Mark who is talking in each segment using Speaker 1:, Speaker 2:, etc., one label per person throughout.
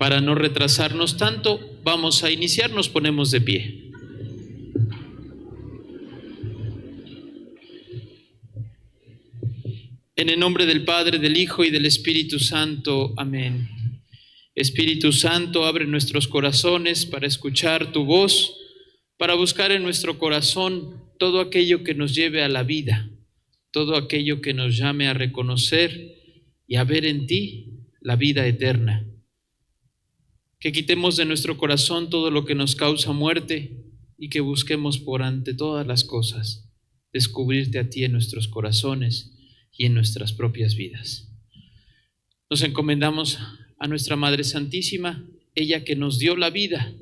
Speaker 1: Para no retrasarnos tanto, vamos a iniciar, nos ponemos de pie. En el nombre del Padre, del Hijo y del Espíritu Santo. Amén. Espíritu Santo, abre nuestros corazones para escuchar tu voz, para buscar en nuestro corazón todo aquello que nos lleve a la vida, todo aquello que nos llame a reconocer y a ver en ti la vida eterna. Que quitemos de nuestro corazón todo lo que nos causa muerte y que busquemos por ante todas las cosas descubrirte a ti en nuestros corazones y en nuestras propias vidas. Nos encomendamos a nuestra Madre Santísima, ella que nos dio la vida,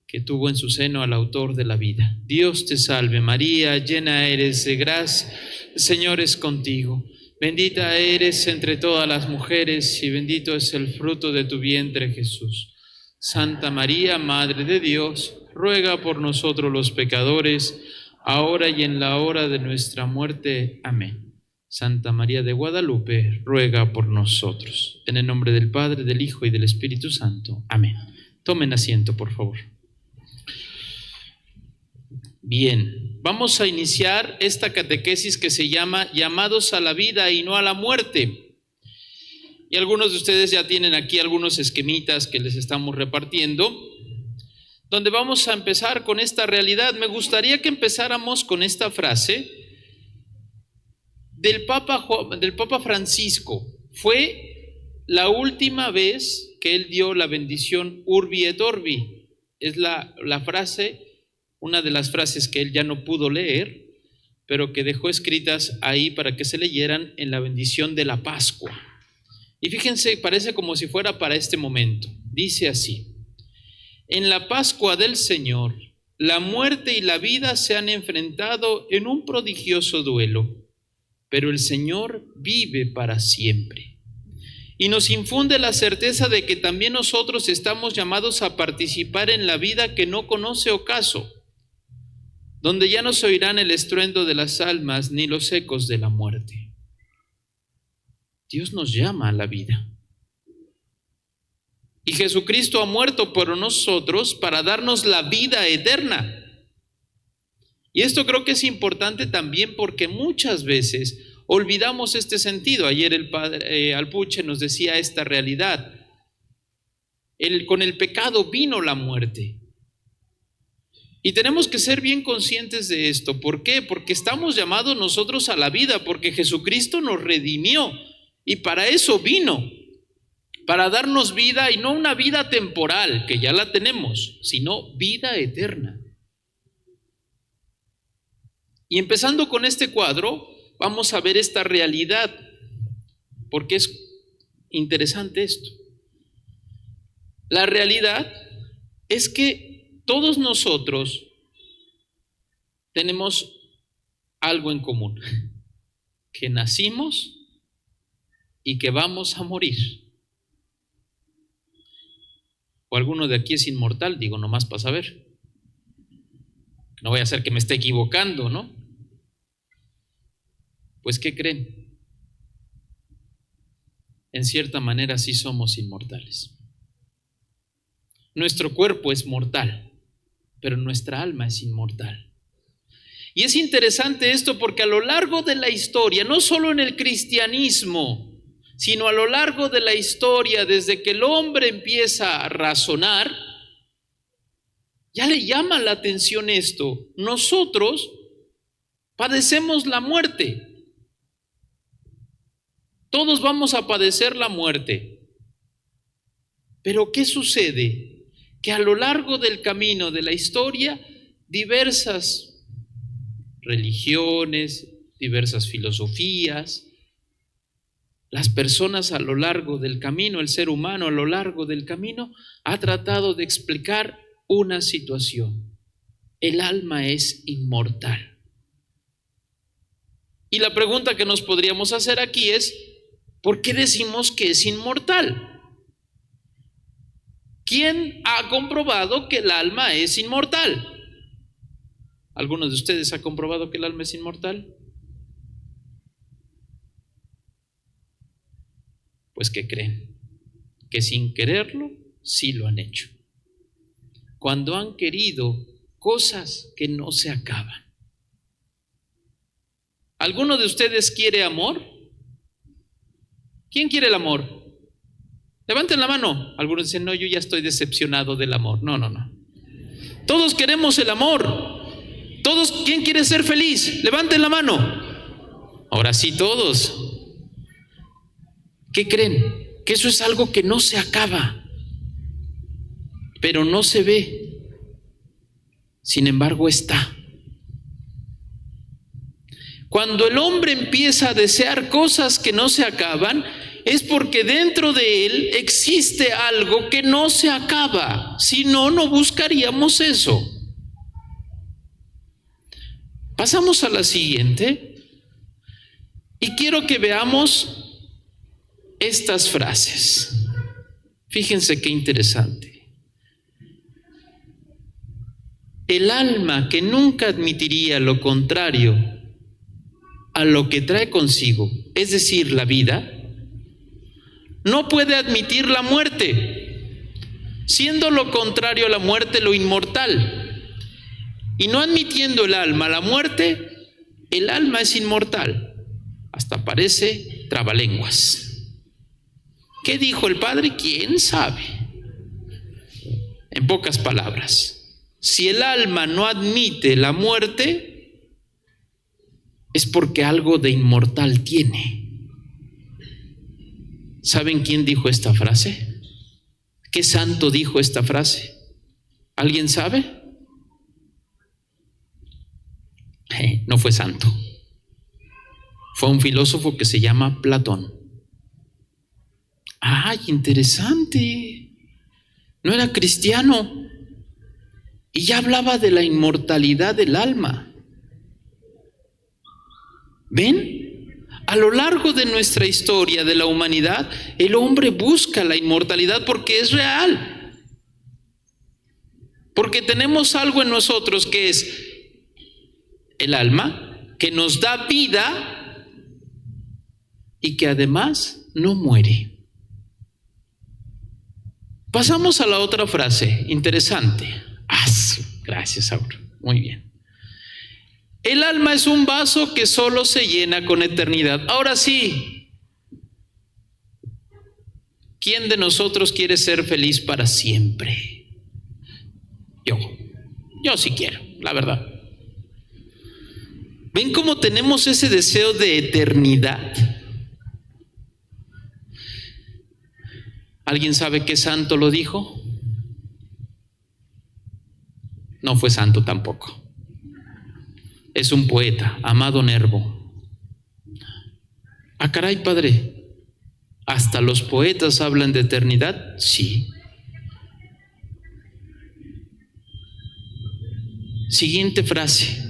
Speaker 1: que tuvo en su seno al autor de la vida. Dios te salve María, llena eres de gracia, el Señor es contigo. Bendita eres entre todas las mujeres y bendito es el fruto de tu vientre, Jesús. Santa María, Madre de Dios, ruega por nosotros los pecadores, ahora y en la hora de nuestra muerte. Amén. Santa María de Guadalupe, ruega por nosotros. En el nombre del Padre, del Hijo y del Espíritu Santo. Amén. Tomen asiento, por favor. Bien, vamos a iniciar esta catequesis que se llama Llamados a la vida y no a la muerte. Y algunos de ustedes ya tienen aquí algunos esquemitas que les estamos repartiendo, donde vamos a empezar con esta realidad. Me gustaría que empezáramos con esta frase del Papa Francisco. Fue la última vez que él dio la bendición Urbi et Orbi. Es la frase, una de las frases que él ya no pudo leer, pero que dejó escritas ahí para que se leyeran en la bendición de la Pascua. Y fíjense, parece como si fuera para este momento. Dice así: en la Pascua del Señor, la muerte y la vida se han enfrentado en un prodigioso duelo, pero el Señor vive para siempre. Y nos infunde la certeza de que también nosotros estamos llamados a participar en la vida que no conoce ocaso, donde ya no se oirán el estruendo de las almas ni los ecos de la muerte. Dios nos llama a la vida. Y Jesucristo ha muerto por nosotros para darnos la vida eterna. Y esto creo que es importante también porque muchas veces olvidamos este sentido. Ayer el padre Alpuche nos decía esta realidad. Con el pecado vino la muerte. Y tenemos que ser bien conscientes de esto. ¿Por qué? Porque estamos llamados nosotros a la vida, porque Jesucristo nos redimió. Y para eso vino, para darnos vida, y no una vida temporal, que ya la tenemos, sino vida eterna. Y empezando con este cuadro, vamos a ver esta realidad, porque es interesante esto. La realidad es que todos nosotros tenemos algo en común, que nacimos y que vamos a morir. O alguno de aquí es inmortal, digo nomás para saber. No voy a hacer que me esté equivocando, ¿no? Pues, ¿qué creen? En cierta manera sí somos inmortales. Nuestro cuerpo es mortal, pero nuestra alma es inmortal. Y es interesante esto porque a lo largo de la historia, no solo en el cristianismo, sino a lo largo de la historia, desde que el hombre empieza a razonar, ya le llama la atención esto. Nosotros padecemos la muerte. Todos vamos a padecer la muerte. Pero ¿qué sucede? Que a lo largo del camino de la historia, diversas religiones, diversas filosofías, las personas a lo largo del camino, el ser humano a lo largo del camino, ha tratado de explicar una situación. El alma es inmortal. Y la pregunta que nos podríamos hacer aquí es, ¿por qué decimos que es inmortal? ¿Quién ha comprobado que el alma es inmortal? ¿Alguno de ustedes ha comprobado que el alma es inmortal? Pues, ¿qué creen? Que sin quererlo sí lo han hecho. Cuando han querido cosas que no se acaban. ¿Alguno de ustedes quiere amor? ¿Quién quiere el amor? Levanten la mano. Algunos dicen, no, yo ya estoy decepcionado del amor. No. Todos queremos el amor. Todos, ¿quién quiere ser feliz? Levanten la mano. Ahora sí, todos. ¿Qué creen? Que eso es algo que no se acaba, pero no se ve. Sin embargo, está. Cuando el hombre empieza a desear cosas que no se acaban, es porque dentro de él existe algo que no se acaba. Si no, no buscaríamos eso. Pasamos a la siguiente. Y quiero que veamos estas frases. Fíjense qué interesante. El alma que nunca admitiría lo contrario a lo que trae consigo, es decir, la vida, no puede admitir la muerte, siendo lo contrario a la muerte lo inmortal. Y no admitiendo el alma la muerte, el alma es inmortal. Hasta parece trabalenguas. ¿Qué dijo el Padre? ¿Quién sabe? En pocas palabras, si el alma no admite la muerte, es porque algo de inmortal tiene. ¿Saben quién dijo esta frase? ¿Qué santo dijo esta frase? ¿Alguien sabe? No fue santo. Fue un filósofo que se llama Platón. ¡Ay, interesante! No era cristiano y ya hablaba de la inmortalidad del alma. ¿Ven? A lo largo de nuestra historia de la humanidad, el hombre busca la inmortalidad porque es real. Porque tenemos algo en nosotros que es el alma, que nos da vida y que además no muere. Pasamos a la otra frase, interesante. Gracias, Aura. Muy bien. El alma es un vaso que solo se llena con eternidad. Ahora sí, ¿quién de nosotros quiere ser feliz para siempre? Yo sí quiero, la verdad. ¿Ven cómo tenemos ese deseo de eternidad? ¿Alguien sabe qué santo lo dijo? No fue santo tampoco. Es un poeta, Amado Nervo. Caray, Padre, ¿hasta los poetas hablan de eternidad? Sí. Siguiente frase.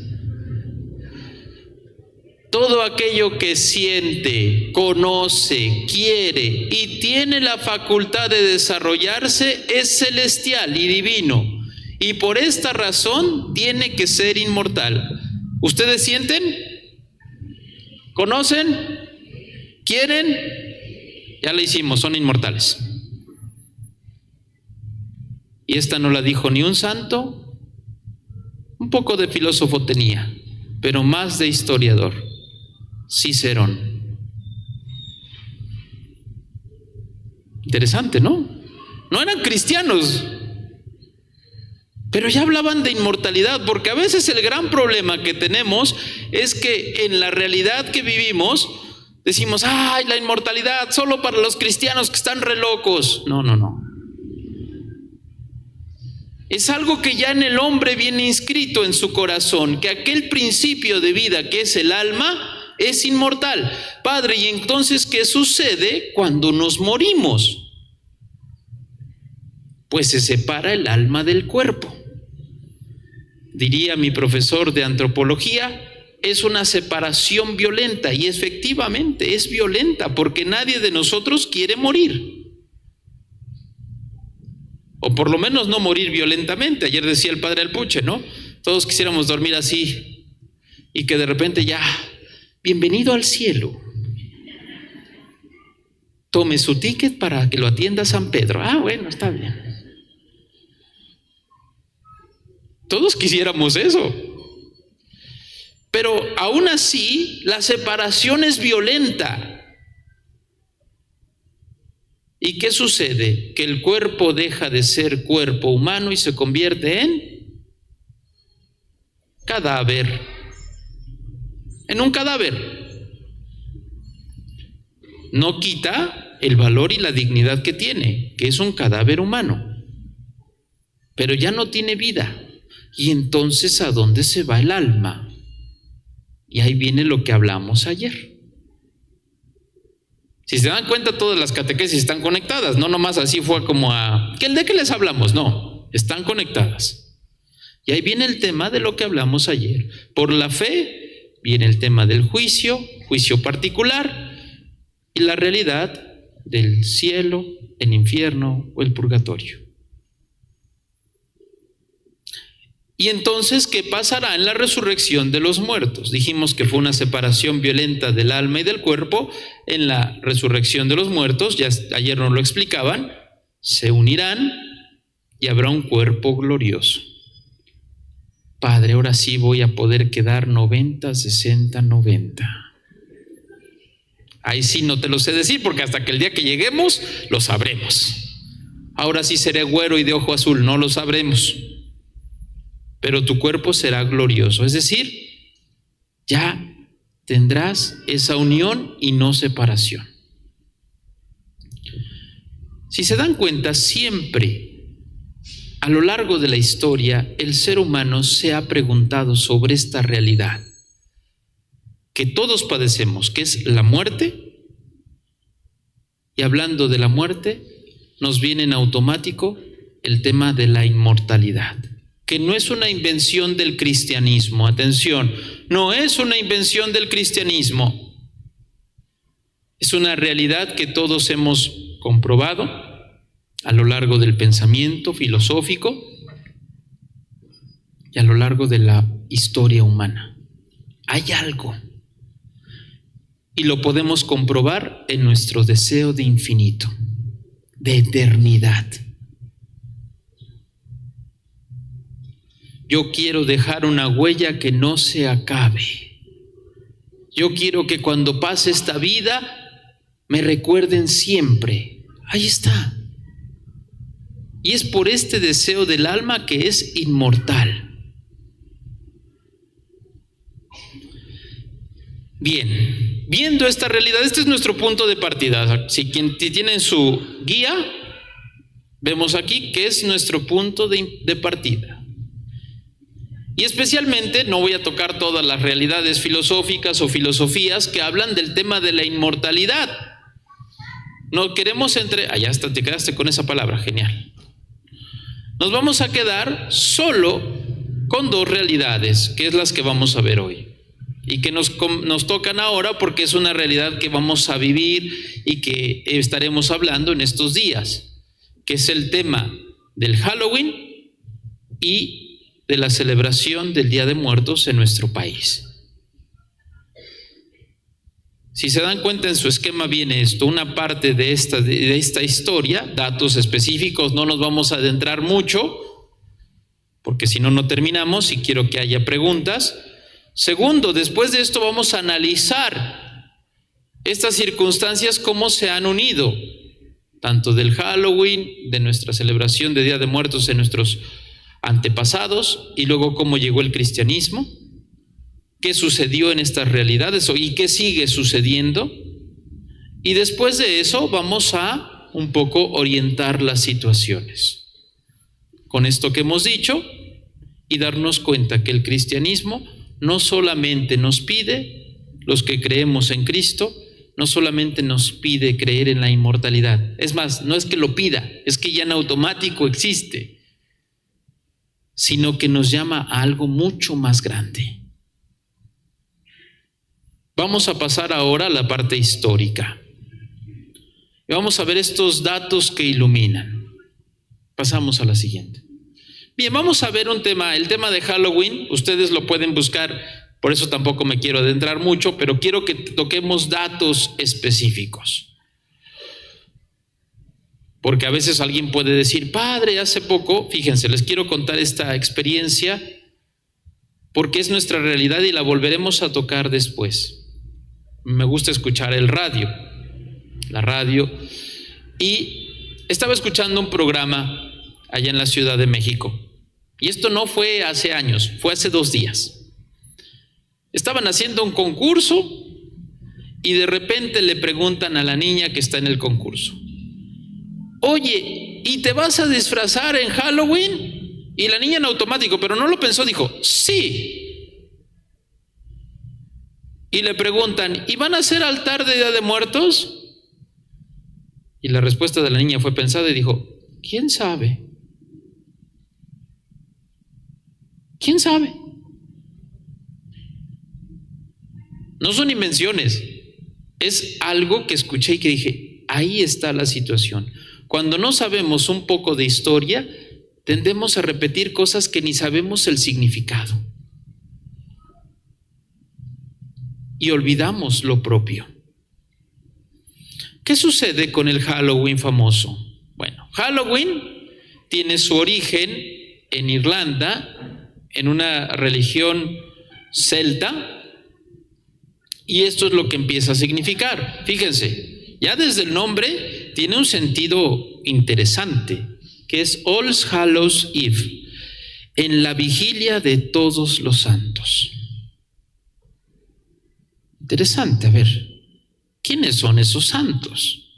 Speaker 1: Todo aquello que siente, conoce, quiere y tiene la facultad de desarrollarse es celestial y divino, y por esta razón tiene que ser inmortal. ¿Ustedes sienten? ¿Conocen? ¿Quieren? Ya la hicimos, son inmortales. Y esta no la dijo ni un santo, un poco de filósofo tenía, pero más de historiador, Cicerón. Interesante, ¿no? No eran cristianos, pero ya hablaban de inmortalidad, porque a veces el gran problema que tenemos es que en la realidad que vivimos decimos, ¡ay, la inmortalidad solo para los cristianos que están re locos! No. Es algo que ya en el hombre viene inscrito en su corazón, que aquel principio de vida que es el alma es inmortal. Padre, ¿y entonces qué sucede cuando nos morimos? Pues se separa el alma del cuerpo. Diría mi profesor de antropología, es una separación violenta, y efectivamente es violenta porque nadie de nosotros quiere morir. O por lo menos no morir violentamente. Ayer decía el padre Alpuche, ¿no? Todos quisiéramos dormir así y que de repente ya, bienvenido al cielo. Tome su ticket para que lo atienda San Pedro. Bueno, está bien. Todos quisiéramos eso. Pero aún así, la separación es violenta. ¿Y qué sucede? Que el cuerpo deja de ser cuerpo humano y se convierte en cadáver. En un cadáver. No quita el valor y la dignidad que tiene, que es un cadáver humano. Pero ya no tiene vida. Y entonces, ¿a dónde se va el alma? Y ahí viene lo que hablamos ayer. Si se dan cuenta, todas las catequesis están conectadas, no nomás así fue como ¿de qué les hablamos? No, están conectadas. Y ahí viene el tema de lo que hablamos ayer. Por la fe viene el tema del juicio particular, y la realidad del cielo, el infierno o el purgatorio. Y entonces, ¿qué pasará en la resurrección de los muertos? Dijimos que fue una separación violenta del alma y del cuerpo. En la resurrección de los muertos, ya ayer nos lo explicaban, se unirán y habrá un cuerpo glorioso. Padre, ahora sí voy a poder quedar 90, 60, 90. Ahí sí no te lo sé decir, porque hasta que el día que lleguemos lo sabremos. Ahora sí seré güero y de ojo azul, no lo sabremos. Pero tu cuerpo será glorioso, es decir, ya tendrás esa unión y no separación. Si se dan cuenta, siempre a lo largo de la historia el ser humano se ha preguntado sobre esta realidad que todos padecemos, que es la muerte. Y hablando de la muerte, nos viene en automático el tema de la inmortalidad, que no es una invención del cristianismo. Atención, no es una invención del cristianismo. Es una realidad que todos hemos comprobado a lo largo del pensamiento filosófico y a lo largo de la historia humana. Hay algo. Y lo podemos comprobar en nuestro deseo de infinito, de eternidad. Yo quiero dejar una huella que no se acabe. Yo quiero que cuando pase esta vida me recuerden siempre. Ahí está. Y es por este deseo del alma que es inmortal. Bien, viendo esta realidad, este es nuestro punto de partida. Si tienen su guía, vemos aquí que es nuestro punto de partida. Y especialmente, no voy a tocar todas las realidades filosóficas o filosofías que hablan del tema de la inmortalidad. No queremos ya está, te quedaste con esa palabra, genial. Nos vamos a quedar solo con dos realidades, que es las que vamos a ver hoy. Y que nos tocan ahora porque es una realidad que vamos a vivir y que estaremos hablando en estos días, que es el tema del Halloween y de la celebración del Día de Muertos en nuestro país. Si se dan cuenta, en su esquema viene esto, una parte de esta historia, datos específicos, no nos vamos a adentrar mucho, porque si no, no terminamos y quiero que haya preguntas. Segundo, después de esto vamos a analizar estas circunstancias, cómo se han unido, tanto del Halloween, de nuestra celebración de Día de Muertos en nuestros antepasados, y luego cómo llegó el cristianismo, qué sucedió en estas realidades y qué sigue sucediendo. Y después de eso vamos a un poco orientar las situaciones con esto que hemos dicho y darnos cuenta que el cristianismo no solamente nos pide, los que creemos en Cristo, no solamente nos pide creer en la inmortalidad. Es más, no es que lo pida, es que ya en automático existe, sino que nos llama a algo mucho más grande. Vamos a pasar ahora a la parte histórica. Y vamos a ver estos datos que iluminan. Pasamos a la siguiente. Bien, vamos a ver un tema, el tema de Halloween. Ustedes lo pueden buscar, por eso tampoco me quiero adentrar mucho, pero quiero que toquemos datos específicos. Porque a veces alguien puede decir, padre, hace poco, fíjense, les quiero contar esta experiencia porque es nuestra realidad y la volveremos a tocar después. Me gusta escuchar la radio, y estaba escuchando un programa allá en la Ciudad de México. Y esto no fue hace años, fue hace 2 días. Estaban haciendo un concurso y de repente le preguntan a la niña que está en el concurso, oye, ¿y te vas a disfrazar en Halloween? Y la niña en automático, pero no lo pensó, dijo, sí. Y le preguntan, ¿y van a hacer altar de Día de Muertos? Y la respuesta de la niña fue pensada y dijo, ¿quién sabe? ¿Quién sabe? No son invenciones, es algo que escuché y que dije, ahí está la situación. Cuando no sabemos un poco de historia, tendemos a repetir cosas que ni sabemos el significado. Y olvidamos lo propio. ¿Qué sucede con el Halloween famoso? Bueno, Halloween tiene su origen en Irlanda, en una religión celta, y esto es lo que empieza a significar. Fíjense, ya desde el nombre tiene un sentido interesante, que es All Hallows Eve, en la vigilia de todos los santos. Interesante, a ver, ¿quiénes son esos santos?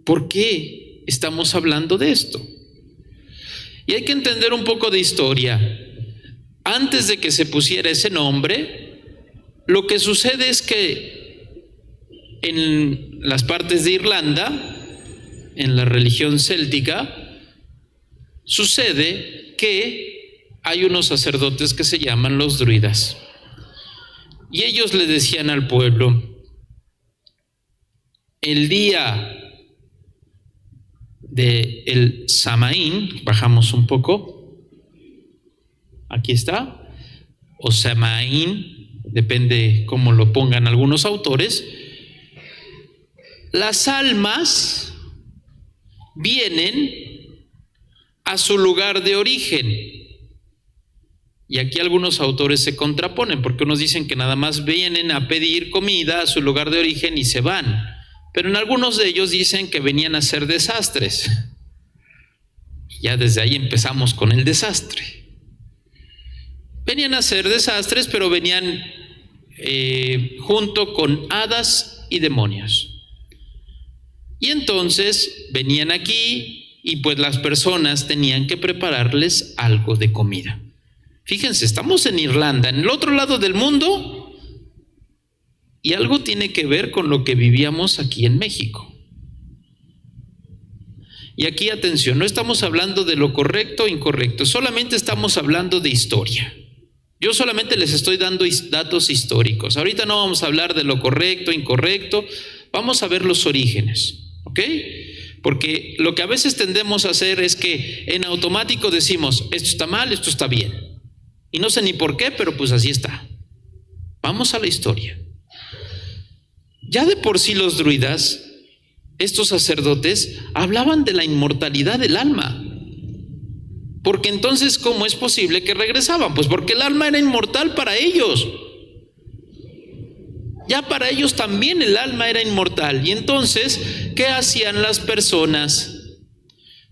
Speaker 1: ¿Por qué estamos hablando de esto? Y hay que entender un poco de historia. Antes de que se pusiera ese nombre, lo que sucede es que en las partes de Irlanda, en la religión céltica, sucede que hay unos sacerdotes que se llaman los druidas. Y ellos le decían al pueblo, el día del Samaín, bajamos un poco, aquí está, o Samaín, depende cómo lo pongan algunos autores, las almas vienen a su lugar de origen. Y aquí algunos autores se contraponen, porque unos dicen que nada más vienen a pedir comida a su lugar de origen y se van. Pero en algunos de ellos dicen que venían a hacer desastres. Y ya desde ahí empezamos con el desastre. Venían a hacer desastres, pero venían junto con hadas y demonios. Y entonces venían aquí y pues las personas tenían que prepararles algo de comida. Fíjense, estamos en Irlanda, en el otro lado del mundo, y algo tiene que ver con lo que vivíamos aquí en México. Y aquí, atención, no estamos hablando de lo correcto o incorrecto, solamente estamos hablando de historia. Yo solamente les estoy dando datos históricos. Ahorita no vamos a hablar de lo correcto, incorrecto, vamos a ver los orígenes, ¿ok? Porque lo que a veces tendemos a hacer es que en automático decimos, esto está mal, esto está bien. Y no sé ni por qué, pero pues así está. Vamos a la historia. Ya de por sí los druidas, estos sacerdotes, hablaban de la inmortalidad del alma. Porque entonces, ¿cómo es posible que regresaban? Pues porque el alma era inmortal para ellos. Ya para ellos también el alma era inmortal. Y entonces, ¿qué hacían las personas?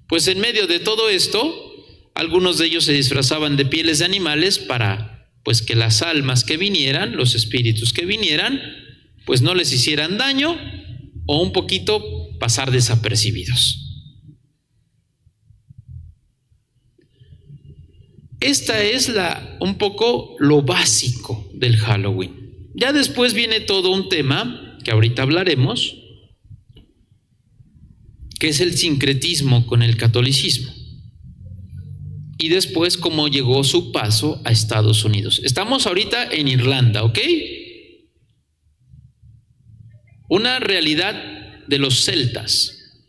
Speaker 1: Pues en medio de todo esto, algunos de ellos se disfrazaban de pieles de animales para, pues, que las almas que vinieran, los espíritus que vinieran, pues no les hicieran daño o un poquito pasar desapercibidos. Esta es un poco lo básico del Halloween. Ya después viene todo un tema que ahorita hablaremos, que es el sincretismo con el catolicismo. Y después cómo llegó su paso a Estados Unidos. Estamos ahorita en Irlanda, ¿ok? Una realidad de los celtas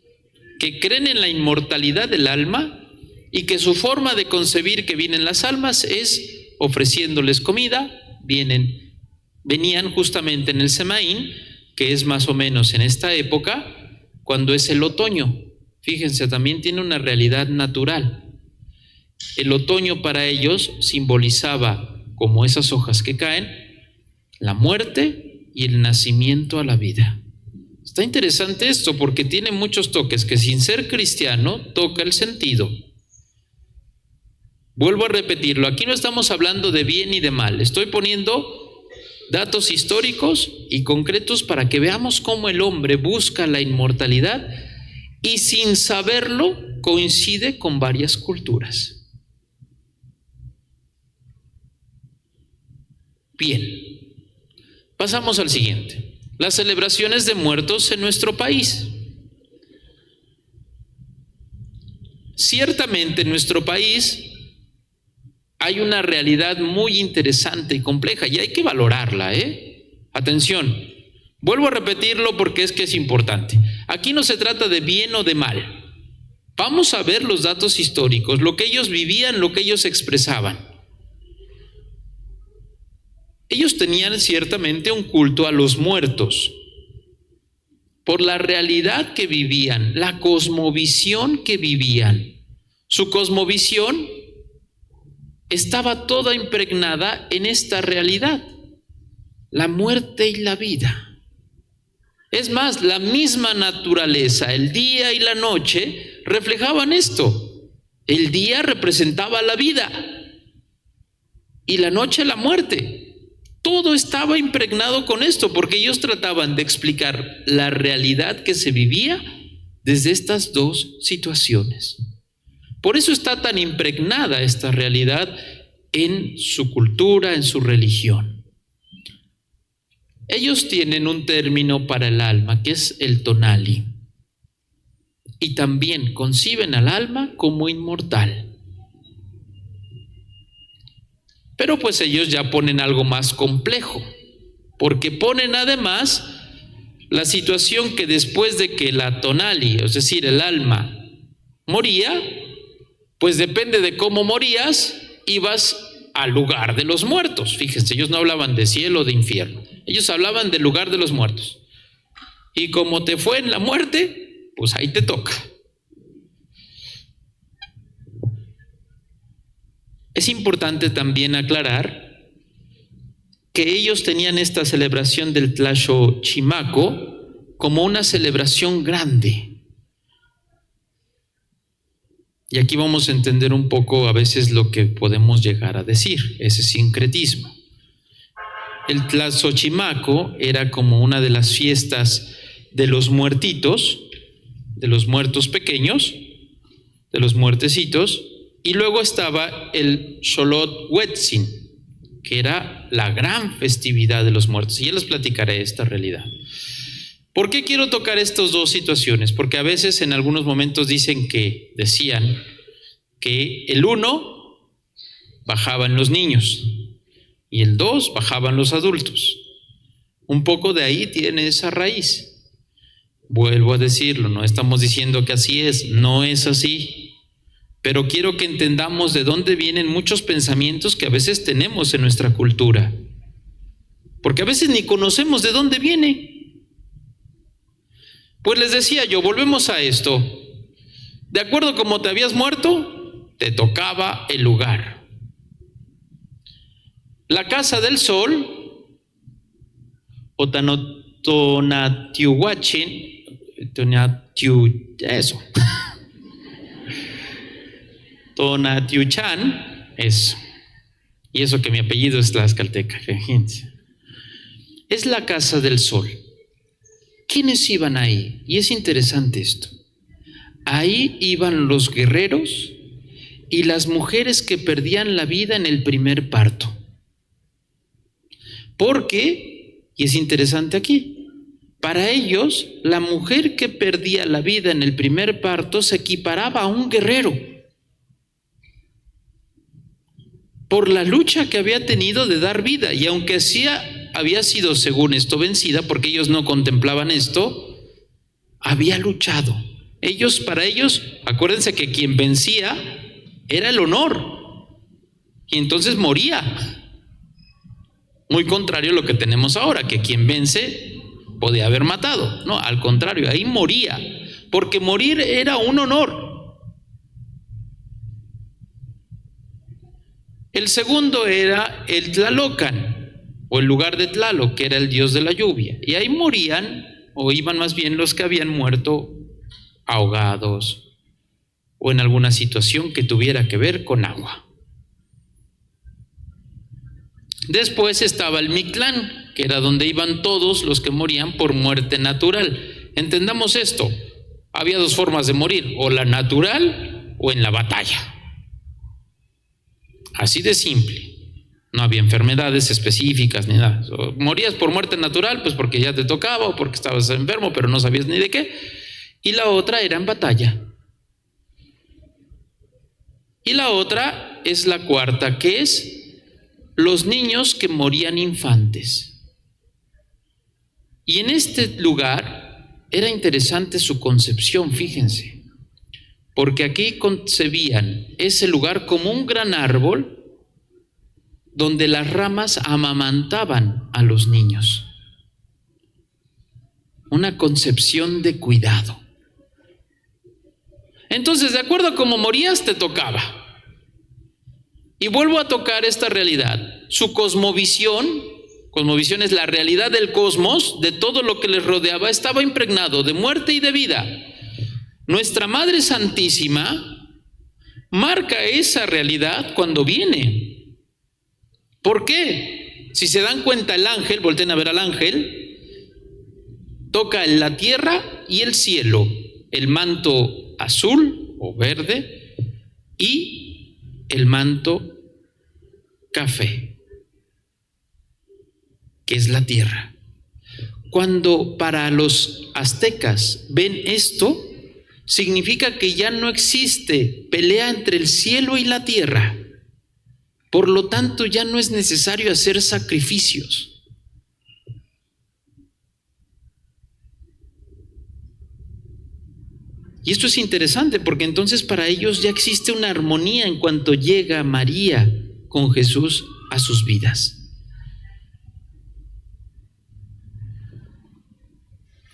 Speaker 1: que creen en la inmortalidad del alma y que su forma de concebir que vienen las almas es ofreciéndoles comida. Venían justamente en el Samaín, que es más o menos en esta época, cuando es el otoño. Fíjense, también tiene una realidad natural. El otoño para ellos simbolizaba, como esas hojas que caen, la muerte y el nacimiento a la vida. Está interesante esto porque tiene muchos toques que sin ser cristiano toca el sentido. Vuelvo a repetirlo, aquí no estamos hablando de bien y de mal, estoy poniendo datos históricos y concretos para que veamos cómo el hombre busca la inmortalidad y sin saberlo coincide con varias culturas. Bien, pasamos al siguiente. Las celebraciones de muertos en nuestro país. Ciertamente en nuestro país hay una realidad muy interesante y compleja y hay que valorarla, Atención, vuelvo a repetirlo porque es que es importante. Aquí no se trata de bien o de mal. Vamos a ver los datos históricos, lo que ellos vivían, lo que ellos expresaban. Ellos tenían ciertamente un culto a los muertos por la realidad que vivían, la cosmovisión que vivían. Su cosmovisión estaba toda impregnada en esta realidad, la muerte y la vida. Es más, la misma naturaleza, el día y la noche, reflejaban esto. El día representaba la vida y la noche la muerte. Todo estaba impregnado con esto, porque ellos trataban de explicar la realidad que se vivía desde estas dos situaciones. Por eso está tan impregnada esta realidad en su cultura, en su religión. Ellos tienen un término para el alma, que es el tonali. Y también conciben al alma como inmortal. Pero pues ellos ya ponen algo más complejo, porque ponen además la situación que después de que la tonali, es decir, el alma, moría, pues depende de cómo morías, ibas al lugar de los muertos. Fíjense, ellos no hablaban de cielo o de infierno, ellos hablaban del lugar de los muertos. Y como te fue en la muerte, pues ahí te toca. Es importante también aclarar que ellos tenían esta celebración del Tlaxochimaco como una celebración grande. Y aquí vamos a entender un poco a veces lo que podemos llegar a decir, ese sincretismo. El Tlaxochimaco era como una de las fiestas de los muertitos, de los muertos pequeños, de los muertecitos. Y luego estaba el Xolotl, que era la gran festividad de los muertos. Y ya les platicaré esta realidad. ¿Por qué quiero tocar estas dos situaciones? Porque a veces en algunos momentos decían que el 1 bajaban los niños y el 2 bajaban los adultos. Un poco de ahí tiene esa raíz. Vuelvo a decirlo, no estamos diciendo que así es, no es así. Pero quiero que entendamos de dónde vienen muchos pensamientos que a veces tenemos en nuestra cultura. Porque a veces ni conocemos de dónde viene. Pues les decía yo, volvemos a esto. De acuerdo a cómo te habías muerto, te tocaba el lugar. La casa del sol, o Tonatiuhuachin, eso. Tonatiuhchan, eso. Y eso que mi apellido es tlaxcalteca, fíjense. Es la casa del sol. ¿Quiénes iban ahí? Y es interesante esto. Ahí iban los guerreros y las mujeres que perdían la vida en el primer parto. Porque, y es interesante aquí, para ellos la mujer que perdía la vida en el primer parto se equiparaba a un guerrero. Por la lucha que había tenido de dar vida, y aunque sí había sido según esto vencida, porque ellos no contemplaban esto, había luchado. Para ellos, acuérdense que quien vencía era el honor, y entonces moría. Muy contrario a lo que tenemos ahora, que quien vence, podía haber matado. No, al contrario, ahí moría, porque morir era un honor. El segundo era el Tlalocan, o el lugar de Tlaloc, que era el dios de la lluvia. Y ahí morían, o iban más bien los que habían muerto ahogados, o en alguna situación que tuviera que ver con agua. Después estaba el Mictlán, que era donde iban todos los que morían por muerte natural. Entendamos esto, había dos formas de morir, o la natural o en la batalla. Así de simple. No había enfermedades específicas ni nada. Morías por muerte natural, pues porque ya te tocaba o porque estabas enfermo, pero no sabías ni de qué. Y la otra era en batalla. Y la otra es la cuarta, que es los niños que morían infantes. Y en este lugar era interesante su concepción, fíjense, porque aquí concebían ese lugar como un gran árbol donde las ramas amamantaban a los niños. Una concepción de cuidado. Entonces, de acuerdo a cómo morías, te tocaba. Y vuelvo a tocar esta realidad. Su cosmovisión es la realidad del cosmos, de todo lo que les rodeaba, estaba impregnado de muerte y de vida. Nuestra Madre Santísima marca esa realidad cuando viene. ¿Por qué? Si se dan cuenta, el ángel, volteen a ver al ángel, toca la tierra y el cielo, el manto azul o verde y el manto café, que es la tierra. Cuando para los aztecas ven esto, significa que ya no existe pelea entre el cielo y la tierra. Por lo tanto, ya no es necesario hacer sacrificios. Y esto es interesante porque entonces para ellos ya existe una armonía en cuanto llega María con Jesús a sus vidas.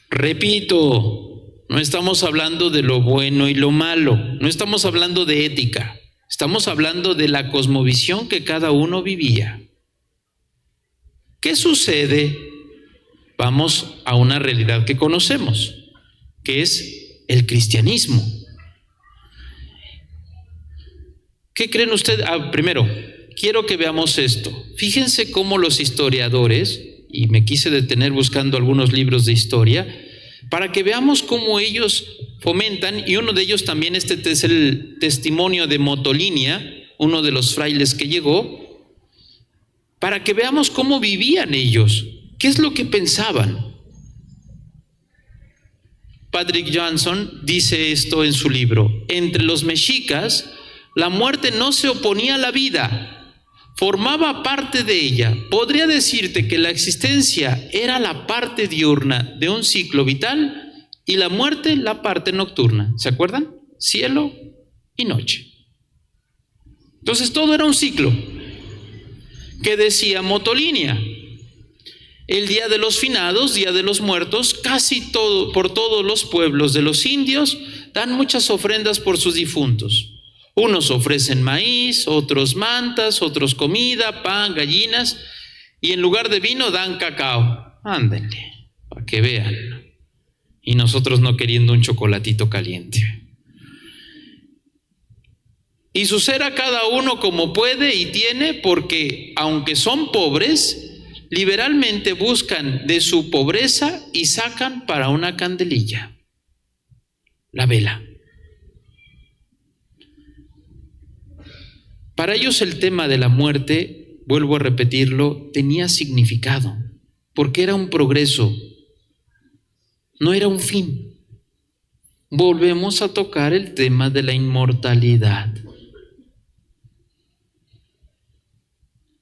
Speaker 1: Repito, no estamos hablando de lo bueno y lo malo, no estamos hablando de ética. Estamos hablando de la cosmovisión que cada uno vivía. ¿Qué sucede? Vamos a una realidad que conocemos, que es el cristianismo. ¿Qué creen ustedes? Primero, quiero que veamos esto. Fíjense cómo los historiadores, y me quise detener buscando algunos libros de historia, para que veamos cómo ellos fomentan, y uno de ellos también, este es el testimonio de Motolinia, uno de los frailes que llegó, para que veamos cómo vivían ellos, qué es lo que pensaban. Patrick Johnson dice esto en su libro: entre los mexicas, la muerte no se oponía a la vida, formaba parte de ella. Podría decirte que la existencia era la parte diurna de un ciclo vital y la muerte la parte nocturna. ¿Se acuerdan? Cielo y noche. Entonces todo era un ciclo. ¿Qué decía Motolinia? El día de los finados, día de los muertos, casi todo, por todos los pueblos de los indios, dan muchas ofrendas por sus difuntos. Unos ofrecen maíz, otros mantas, otros comida, pan, gallinas, y en lugar de vino dan cacao. Ándenle, para que vean. Y nosotros no queriendo un chocolatito caliente. Y suceda cada uno como puede y tiene, porque aunque son pobres, liberalmente buscan de su pobreza y sacan para una candelilla, la vela. Para ellos el tema de la muerte, vuelvo a repetirlo, tenía significado, porque era un progreso, no era un fin. Volvemos a tocar el tema de la inmortalidad.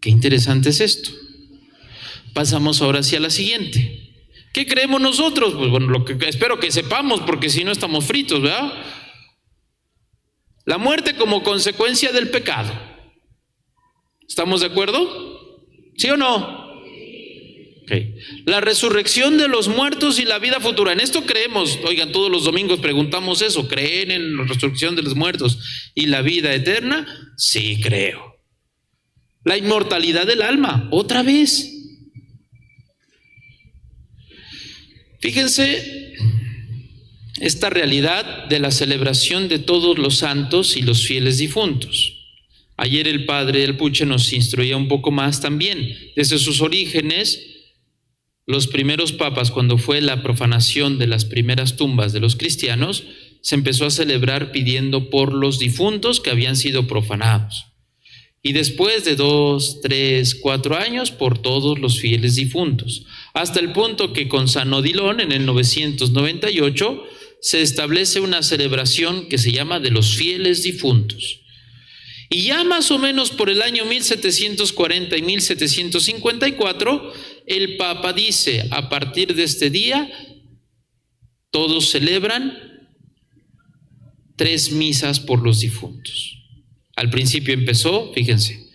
Speaker 1: Qué interesante es esto. Pasamos ahora hacia la siguiente. ¿Qué creemos nosotros? Pues bueno, lo que espero que sepamos, porque si no estamos fritos, ¿verdad? La muerte como consecuencia del pecado. ¿Estamos de acuerdo? ¿Sí o no? Okay. La resurrección de los muertos y la vida futura. En esto creemos. Oigan, todos los domingos preguntamos eso. ¿Creen en la resurrección de los muertos y la vida eterna? Sí, creo. La inmortalidad del alma. Otra vez. Fíjense esta realidad de la celebración de todos los santos y los fieles difuntos. Ayer el padre del Puche nos instruía un poco más también. Desde sus orígenes, los primeros papas, cuando fue la profanación de las primeras tumbas de los cristianos, se empezó a celebrar pidiendo por los difuntos que habían sido profanados. Y después de 2, 3, 4 años, por todos los fieles difuntos. Hasta el punto que con San Odilon, en el 998, se establece una celebración que se llama de los fieles difuntos. Y ya más o menos por el año 1740 y 1754, el Papa dice, a partir de este día, todos celebran 3 misas por los difuntos. Al principio empezó, fíjense,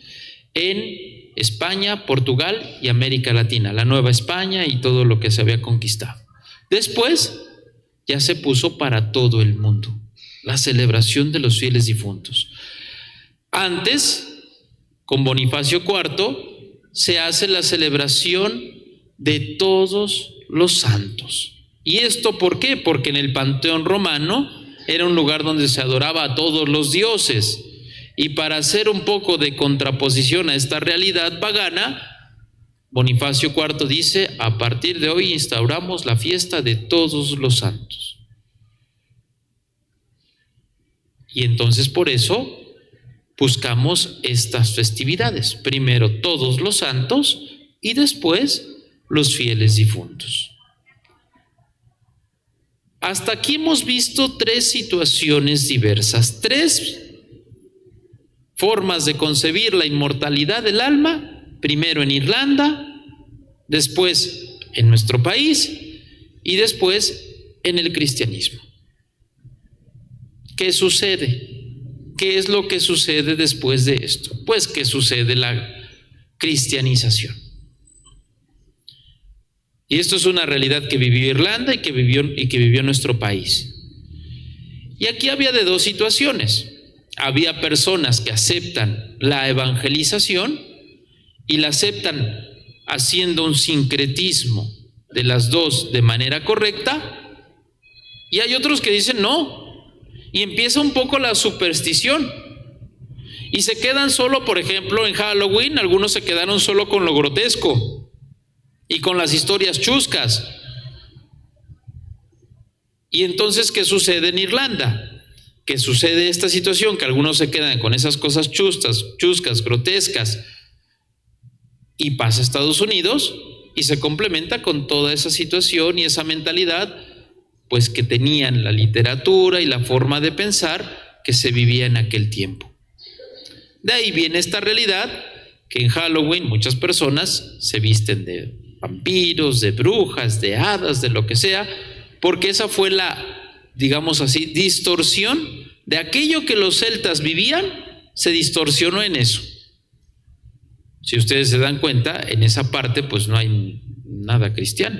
Speaker 1: en España, Portugal y América Latina, la Nueva España y todo lo que se había conquistado. Después ya se puso para todo el mundo, la celebración de los fieles difuntos. Antes, con Bonifacio IV, se hace la celebración de todos los santos. ¿Y esto por qué? Porque en el Panteón Romano era un lugar donde se adoraba a todos los dioses. Y para hacer un poco de contraposición a esta realidad pagana, Bonifacio IV dice, a partir de hoy instauramos la fiesta de todos los santos. Y entonces por eso buscamos estas festividades. Primero todos los santos y después los fieles difuntos. Hasta aquí hemos visto 3 situaciones diversas, 3 formas de concebir la inmortalidad del alma, primero en Irlanda, después en nuestro país y después en el cristianismo. ¿Qué sucede? ¿Qué es lo que sucede después de esto? Pues que sucede la cristianización. Y esto es una realidad que vivió Irlanda y que vivió nuestro país. Y aquí había de 2 situaciones. Había personas que aceptan la evangelización y la aceptan haciendo un sincretismo de las 2 de manera correcta, y hay otros que dicen no, y empieza un poco la superstición y se quedan solo, por ejemplo, en Halloween, algunos se quedaron solo con lo grotesco y con las historias chuscas. Y entonces, ¿qué sucede en Irlanda? Que sucede esta situación, que algunos se quedan con esas cosas chuscas, grotescas, y pasa a Estados Unidos y se complementa con toda esa situación y esa mentalidad, pues que tenían la literatura y la forma de pensar que se vivía en aquel tiempo. De ahí viene esta realidad que en Halloween muchas personas se visten de vampiros, de brujas, de hadas, de lo que sea, porque esa fue la, digamos así, distorsión de aquello que los celtas vivían, se distorsionó en eso. Si ustedes se dan cuenta, en esa parte pues no hay nada cristiano.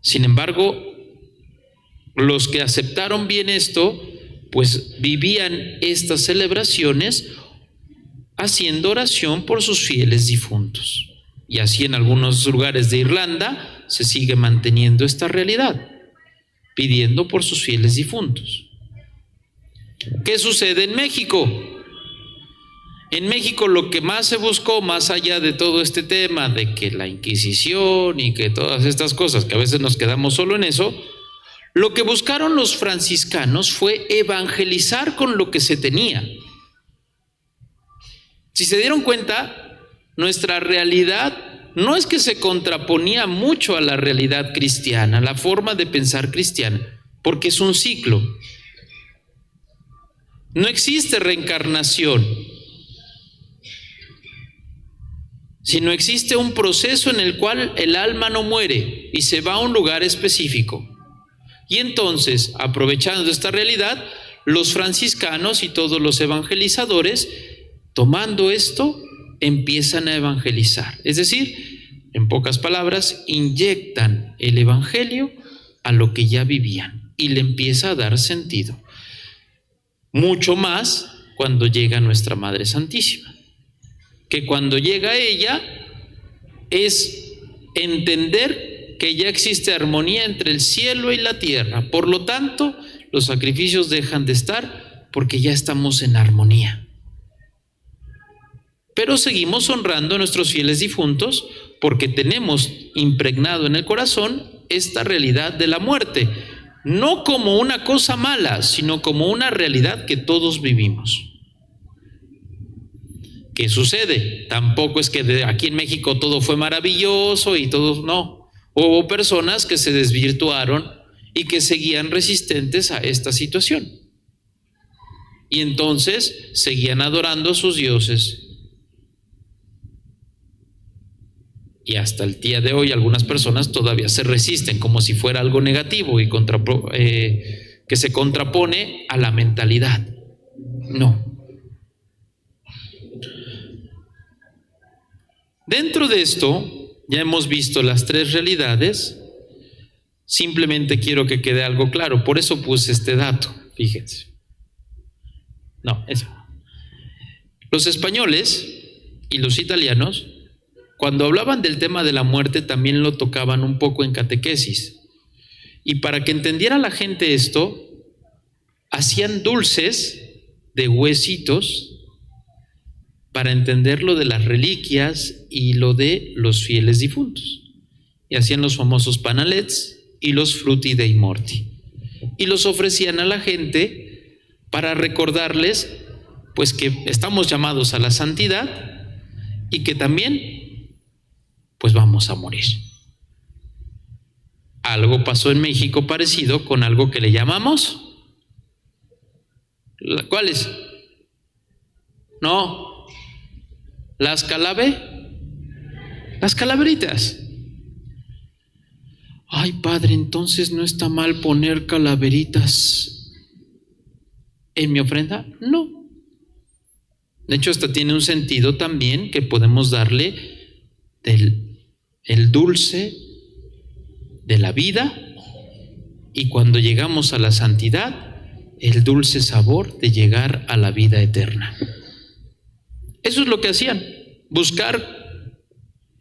Speaker 1: Sin embargo, los que aceptaron bien esto, pues vivían estas celebraciones haciendo oración por sus fieles difuntos. Y así en algunos lugares de Irlanda se sigue manteniendo esta realidad, pidiendo por sus fieles difuntos. ¿Qué sucede en México? En México lo que más se buscó, más allá de todo este tema de que la Inquisición y que todas estas cosas, que a veces nos quedamos solo en eso, lo que buscaron los franciscanos fue evangelizar con lo que se tenía. Si se dieron cuenta, nuestra realidad no es que se contraponía mucho a la realidad cristiana, la forma de pensar cristiana, porque es un ciclo. No existe reencarnación, sino existe un proceso en el cual el alma no muere y se va a un lugar específico. Y entonces, aprovechando esta realidad, los franciscanos y todos los evangelizadores, tomando esto, empiezan a evangelizar. Es decir, en pocas palabras, inyectan el evangelio a lo que ya vivían y le empieza a dar sentido. Mucho más cuando llega nuestra Madre Santísima, que cuando llega ella es entender que ya existe armonía entre el cielo y la tierra. Por lo tanto, los sacrificios dejan de estar porque ya estamos en armonía. Pero seguimos honrando a nuestros fieles difuntos porque tenemos impregnado en el corazón esta realidad de la muerte, no como una cosa mala, sino como una realidad que todos vivimos. ¿Qué sucede? Tampoco es que aquí en México todo fue maravilloso y todo, no. Hubo personas que se desvirtuaron y que seguían resistentes a esta situación. Y entonces seguían adorando a sus dioses. Y hasta el día de hoy algunas personas todavía se resisten como si fuera algo negativo y que se contrapone a la mentalidad. No. Dentro de esto ya hemos visto las tres realidades. Simplemente quiero que quede algo claro. Por eso puse este dato. Fíjense. No, eso. Los españoles y los italianos, cuando hablaban del tema de la muerte, también lo tocaban un poco en catequesis. Y para que entendiera la gente esto, hacían dulces de huesitos para entender lo de las reliquias y lo de los fieles difuntos. Y hacían los famosos panalets y los frutti dei morti. Y los ofrecían a la gente para recordarles, pues, que estamos llamados a la santidad y que también pues vamos a morir. Algo pasó en México parecido con algo que le llamamos, ¿cuáles? No, las calaveritas. Ay, padre, entonces no está mal poner calaveritas en mi ofrenda. No. De hecho, hasta tiene un sentido también que podemos darle el dulce de la vida, y cuando llegamos a la santidad, el dulce sabor de llegar a la vida eterna. Eso es lo que hacían, buscar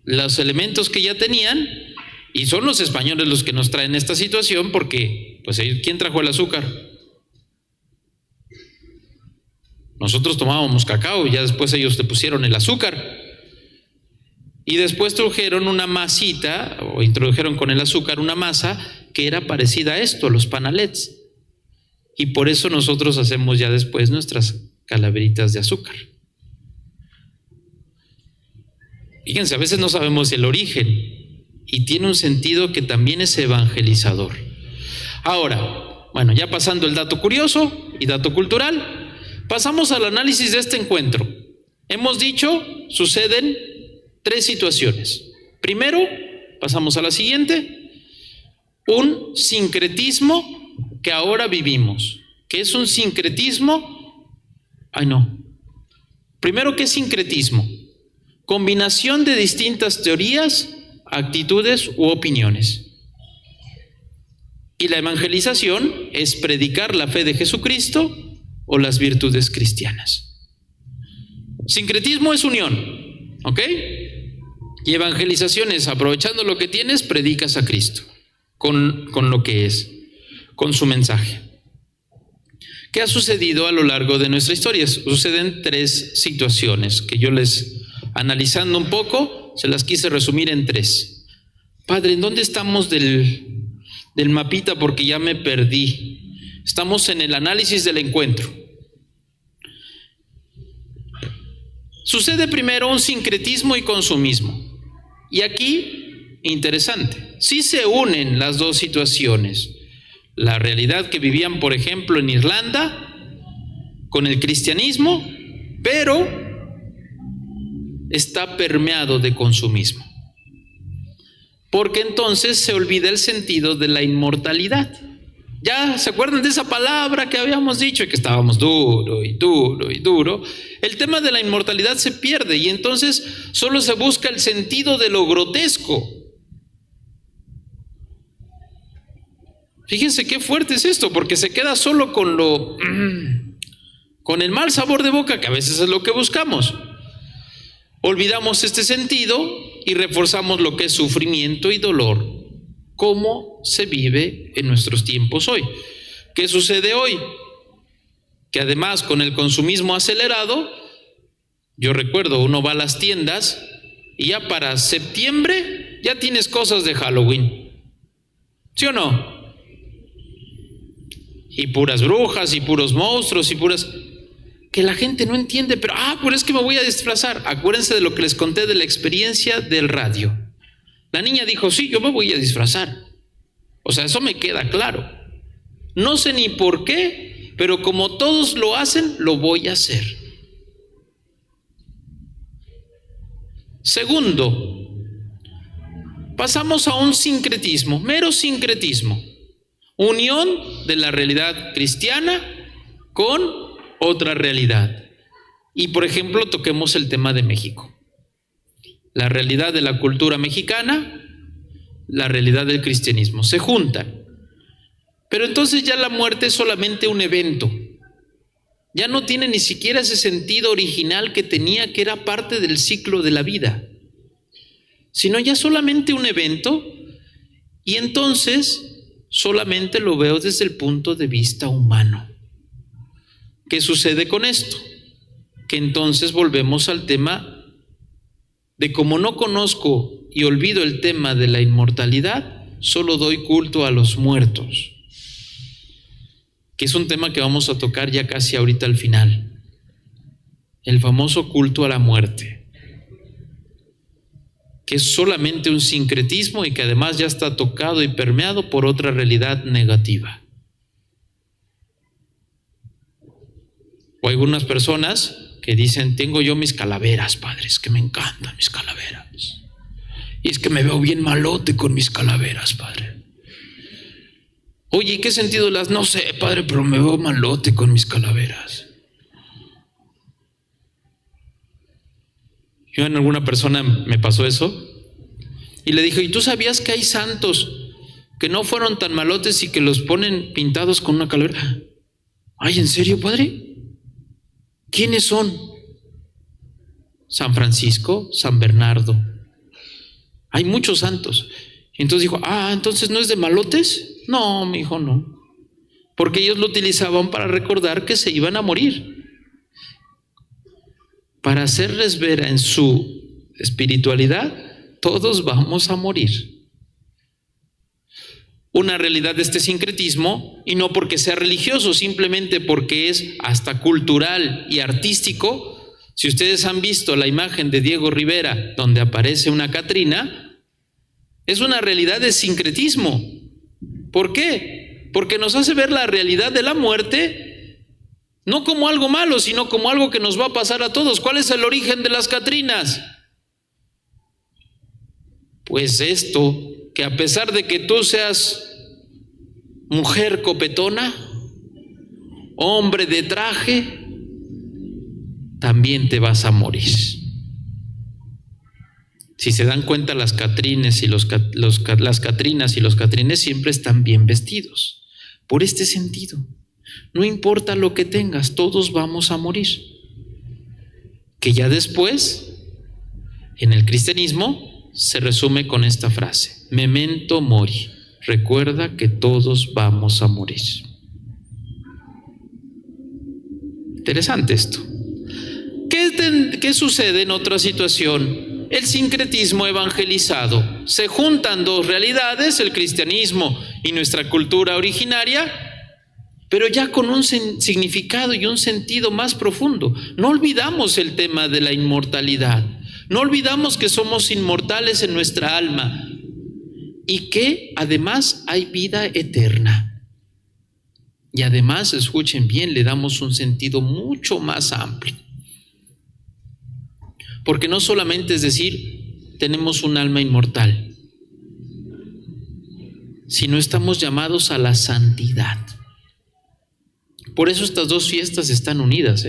Speaker 1: los elementos que ya tenían, y son los españoles los que nos traen esta situación, porque pues ¿quién trajo el azúcar? Nosotros tomábamos cacao y ya después ellos le pusieron el azúcar. Y después trajeron una masita, o introdujeron con el azúcar una masa que era parecida a esto, los panalets. Y por eso nosotros hacemos ya después nuestras calaveritas de azúcar. Fíjense, a veces no sabemos el origen y tiene un sentido que también es evangelizador. Ahora, bueno, ya pasando el dato curioso y dato cultural, pasamos al análisis de este encuentro. Hemos dicho, suceden tres situaciones. Primero, pasamos a la siguiente, un sincretismo que ahora vivimos. ¿Qué es un sincretismo? Primero, ¿qué es sincretismo? Combinación de distintas teorías, actitudes u opiniones. Y la evangelización es predicar la fe de Jesucristo o las virtudes cristianas. Sincretismo es unión, ¿ok? Y evangelización es, aprovechando lo que tienes, predicas a Cristo con lo que es, con su mensaje. ¿Qué ha sucedido a lo largo de nuestra historia? Suceden tres situaciones que yo analizando un poco, se las quise resumir en tres. Padre, ¿en dónde estamos del mapita? Porque ya me perdí. Estamos en el análisis del encuentro. Sucede primero un sincretismo y consumismo. Y aquí, interesante, sí se unen las dos situaciones. La realidad que vivían, por ejemplo, en Irlanda, con el cristianismo, pero está permeado de consumismo. Porque entonces se olvida el sentido de la inmortalidad. ¿Ya se acuerdan de esa palabra que habíamos dicho y que estábamos duro y duro y duro? El tema de la inmortalidad se pierde y entonces solo se busca el sentido de lo grotesco. Fíjense qué fuerte es esto, porque se queda solo con el mal sabor de boca, que a veces es lo que buscamos. Olvidamos este sentido y reforzamos lo que es sufrimiento y dolor. ¿Cómo se vive en nuestros tiempos hoy? ¿Qué sucede hoy? Que además con el consumismo acelerado, yo recuerdo, uno va a las tiendas y ya para septiembre ya tienes cosas de Halloween. ¿Sí o no? Y puras brujas y puros monstruos y puras... que la gente no entiende, pero es que me voy a disfrazar. Acuérdense de lo que les conté de la experiencia del radio. La niña dijo, sí, yo me voy a disfrazar. O sea, eso me queda claro. No sé ni por qué, pero como todos lo hacen, lo voy a hacer. Segundo, pasamos a un sincretismo, mero sincretismo. Unión de la realidad cristiana con otra realidad. Y por ejemplo, toquemos el tema de México. La realidad de la cultura mexicana, la realidad del cristianismo, se juntan. Pero entonces ya la muerte es solamente un evento. Ya no tiene ni siquiera ese sentido original que tenía, que era parte del ciclo de la vida, sino ya solamente un evento, y entonces solamente lo veo desde el punto de vista humano. ¿Qué sucede con esto? Que entonces volvemos al tema de como no conozco y olvido el tema de la inmortalidad, solo doy culto a los muertos, que es un tema que vamos a tocar ya casi ahorita al final. El famoso culto a la muerte, que es solamente un sincretismo y que además ya está tocado y permeado por otra realidad negativa. O algunas personas que dicen, tengo yo mis calaveras, padres, que me encantan mis calaveras. Y es que me veo bien malote con mis calaveras, padre. Oye, ¿y qué sentido las? No sé, padre, pero me veo malote con mis calaveras. Yo en alguna persona me pasó eso y le dije, ¿y tú sabías que hay santos que no fueron tan malotes y que los ponen pintados con una calavera? Ay, ¿en serio, padre? ¿Quiénes son? San Francisco, San Bernardo. Hay muchos santos. Entonces dijo, ¿entonces no es de malotes? No, mi hijo, no. Porque ellos lo utilizaban para recordar que se iban a morir. Para hacerles ver en su espiritualidad, todos vamos a morir. Una realidad de este sincretismo, y no porque sea religioso, simplemente porque es hasta cultural y artístico. Si ustedes han visto la imagen de Diego Rivera donde aparece una Catrina, es una realidad de sincretismo. ¿Por qué? Porque nos hace ver la realidad de la muerte no como algo malo, sino como algo que nos va a pasar a todos. ¿Cuál es el origen de las Catrinas? Pues esto, que a pesar de que tú seas mujer copetona, hombre de traje, también te vas a morir. Si se dan cuenta, las Catrinas y las Catrinas y los Catrines siempre están bien vestidos, por este sentido. No importa lo que tengas, todos vamos a morir. Que ya después, en el cristianismo, se resume con esta frase: memento mori, recuerda que todos vamos a morir. Interesante esto. ¿Qué sucede en otra situación? El sincretismo evangelizado. Se juntan dos realidades, el cristianismo y nuestra cultura originaria, pero ya con un significado y un sentido más profundo. No olvidamos el tema de la inmortalidad. No olvidamos que somos inmortales en nuestra alma y que además hay vida eterna. Y además, escuchen bien, le damos un sentido mucho más amplio. Porque no solamente es decir, tenemos un alma inmortal. sino estamos llamados a la santidad. Por eso estas dos fiestas están unidas,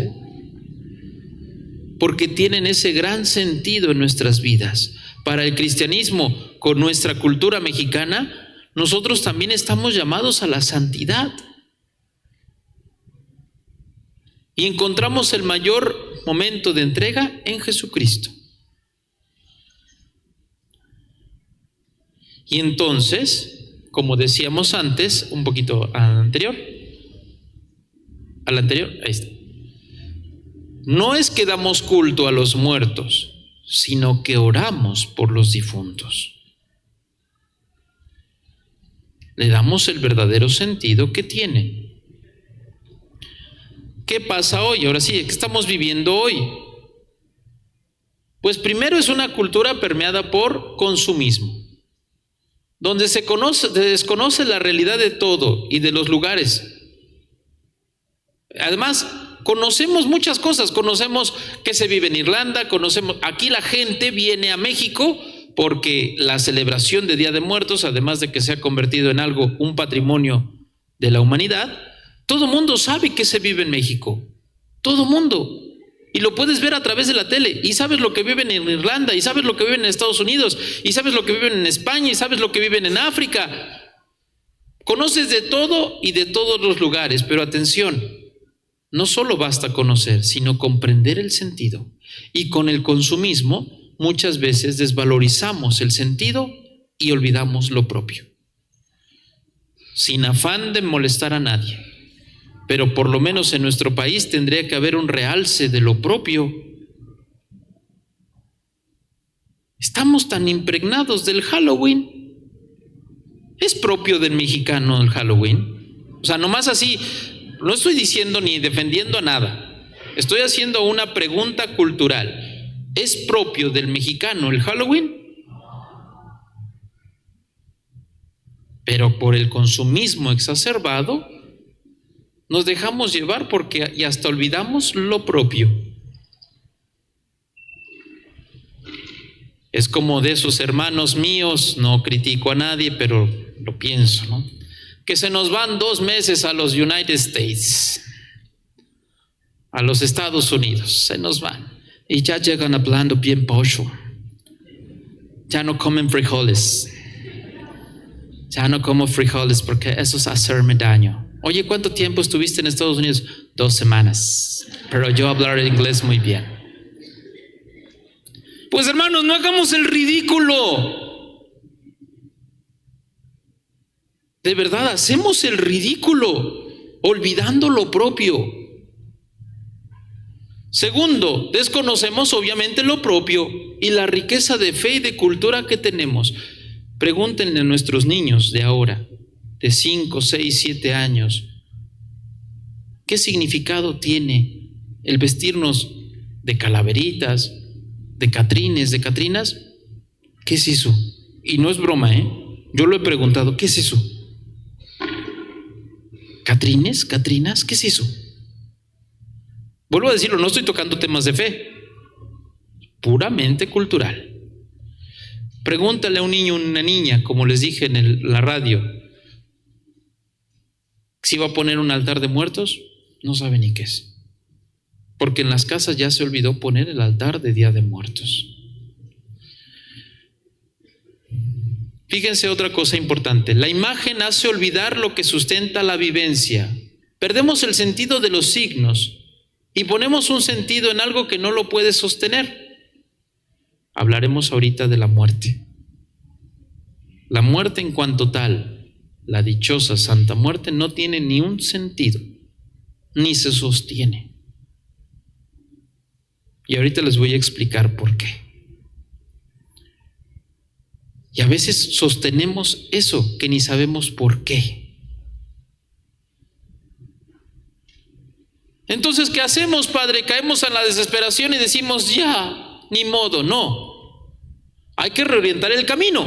Speaker 1: porque tienen ese gran sentido en nuestras vidas. Para el cristianismo, con nuestra cultura mexicana, nosotros también estamos llamados a la santidad. Y encontramos el mayor momento de entrega en Jesucristo. Y entonces, como decíamos antes, un poquito al anterior, ahí está. No es que damos culto a los muertos, sino que oramos por los difuntos. Le damos el verdadero sentido que tiene. ¿Qué pasa hoy? Ahora sí, ¿qué estamos viviendo hoy? Pues primero es una cultura permeada por consumismo, donde se desconoce la realidad de todo y de los lugares. Además, conocemos muchas cosas, conocemos que se vive en Irlanda, aquí la gente viene a México porque la celebración de Día de Muertos, además de que se ha convertido en un patrimonio de la humanidad, todo mundo sabe que se vive en México, todo mundo. Y lo puedes ver a través de la tele, y sabes lo que viven en Irlanda, y sabes lo que viven en Estados Unidos, y sabes lo que viven en España, y sabes lo que viven en África. Conoces de todo y de todos los lugares, pero atención, no solo basta conocer, sino comprender el sentido. Y con el consumismo, muchas veces desvalorizamos el sentido y olvidamos lo propio. Sin afán de molestar a nadie, pero por lo menos en nuestro país tendría que haber un realce de lo propio. Estamos tan impregnados del Halloween. ¿Es propio del mexicano el Halloween? O sea, nomás así, no estoy diciendo ni defendiendo a nada. Estoy haciendo una pregunta cultural. ¿Es propio del mexicano el Halloween? Pero por el consumismo exacerbado, nos dejamos llevar y hasta olvidamos lo propio. Es como de esos hermanos míos, no critico a nadie, pero lo pienso, ¿no? Que se nos van 2 meses a los United States, a los Estados Unidos, se nos van. Y ya llegan hablando bien pocho. Ya no comen frijoles. Ya no como frijoles porque eso es hacerme daño. Oye, ¿cuánto tiempo estuviste en Estados Unidos? 2 semanas. Pero yo hablar inglés muy bien. Pues hermanos, no hagamos el ridículo. De verdad, hacemos el ridículo, olvidando lo propio. Segundo, desconocemos obviamente lo propio y la riqueza de fe y de cultura que tenemos. Pregúntenle a nuestros niños de ahora, de 5, 6, 7 años, ¿qué significado tiene el vestirnos de calaveritas, de catrines, de catrinas? ¿Qué es eso? Y no es broma, yo lo he preguntado, ¿qué es eso? ¿Catrines? ¿Catrinas? ¿Qué es eso? Vuelvo a decirlo, no estoy tocando temas de fe, puramente cultural. Pregúntale a un niño o una niña, como les dije en la radio, si va a poner un altar de muertos, no sabe ni qué es. Porque en las casas ya se olvidó poner el altar de Día de Muertos. Fíjense otra cosa importante. La imagen hace olvidar lo que sustenta la vivencia. Perdemos el sentido de los signos y ponemos un sentido en algo que no lo puede sostener. Hablaremos ahorita de la muerte. La muerte en cuanto tal, la dichosa Santa Muerte, no tiene ni un sentido, ni se sostiene. Y ahorita les voy a explicar por qué. Y a veces sostenemos eso que ni sabemos por qué. Entonces, ¿qué hacemos, Padre? Caemos en la desesperación y decimos, ya, ni modo, no. Hay que reorientar el camino.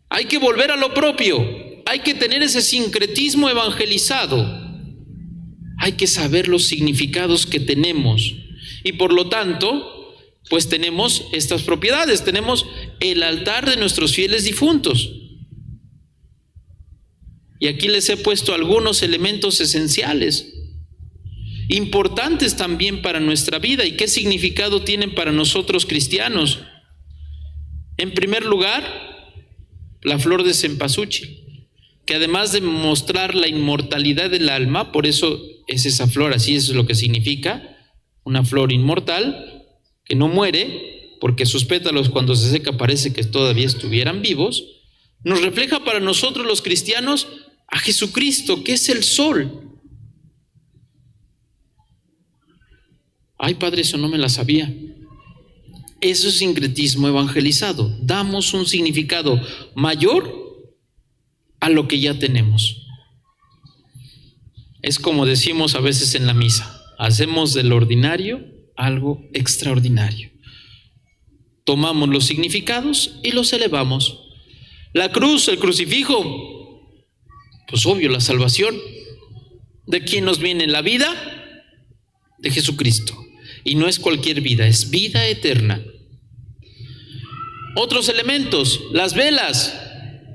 Speaker 1: Hay que volver a lo propio. Hay que tener ese sincretismo evangelizado. Hay que saber los significados que tenemos. Y por lo tanto, pues tenemos estas propiedades. Tenemos el altar de nuestros fieles difuntos. Y aquí les he puesto algunos elementos esenciales, importantes también para nuestra vida. ¿Y qué significado tienen para nosotros cristianos? En primer lugar, la flor de cempasúchil, que además de mostrar la inmortalidad del alma, por eso es esa flor, así es lo que significa, una flor inmortal, que no muere, porque sus pétalos cuando se seca parece que todavía estuvieran vivos, nos refleja para nosotros los cristianos a Jesucristo, que es el sol. Ay, padre, eso no me la sabía. Eso es sincretismo evangelizado. Damos un significado mayor a lo que ya tenemos. Es como decimos a veces en la misa, hacemos del ordinario algo extraordinario. Tomamos los significados y los elevamos. La cruz, el crucifijo, pues obvio, la salvación. ¿De quién nos viene la vida? De Jesucristo. Y no es cualquier vida, es vida eterna. Otros elementos, las velas.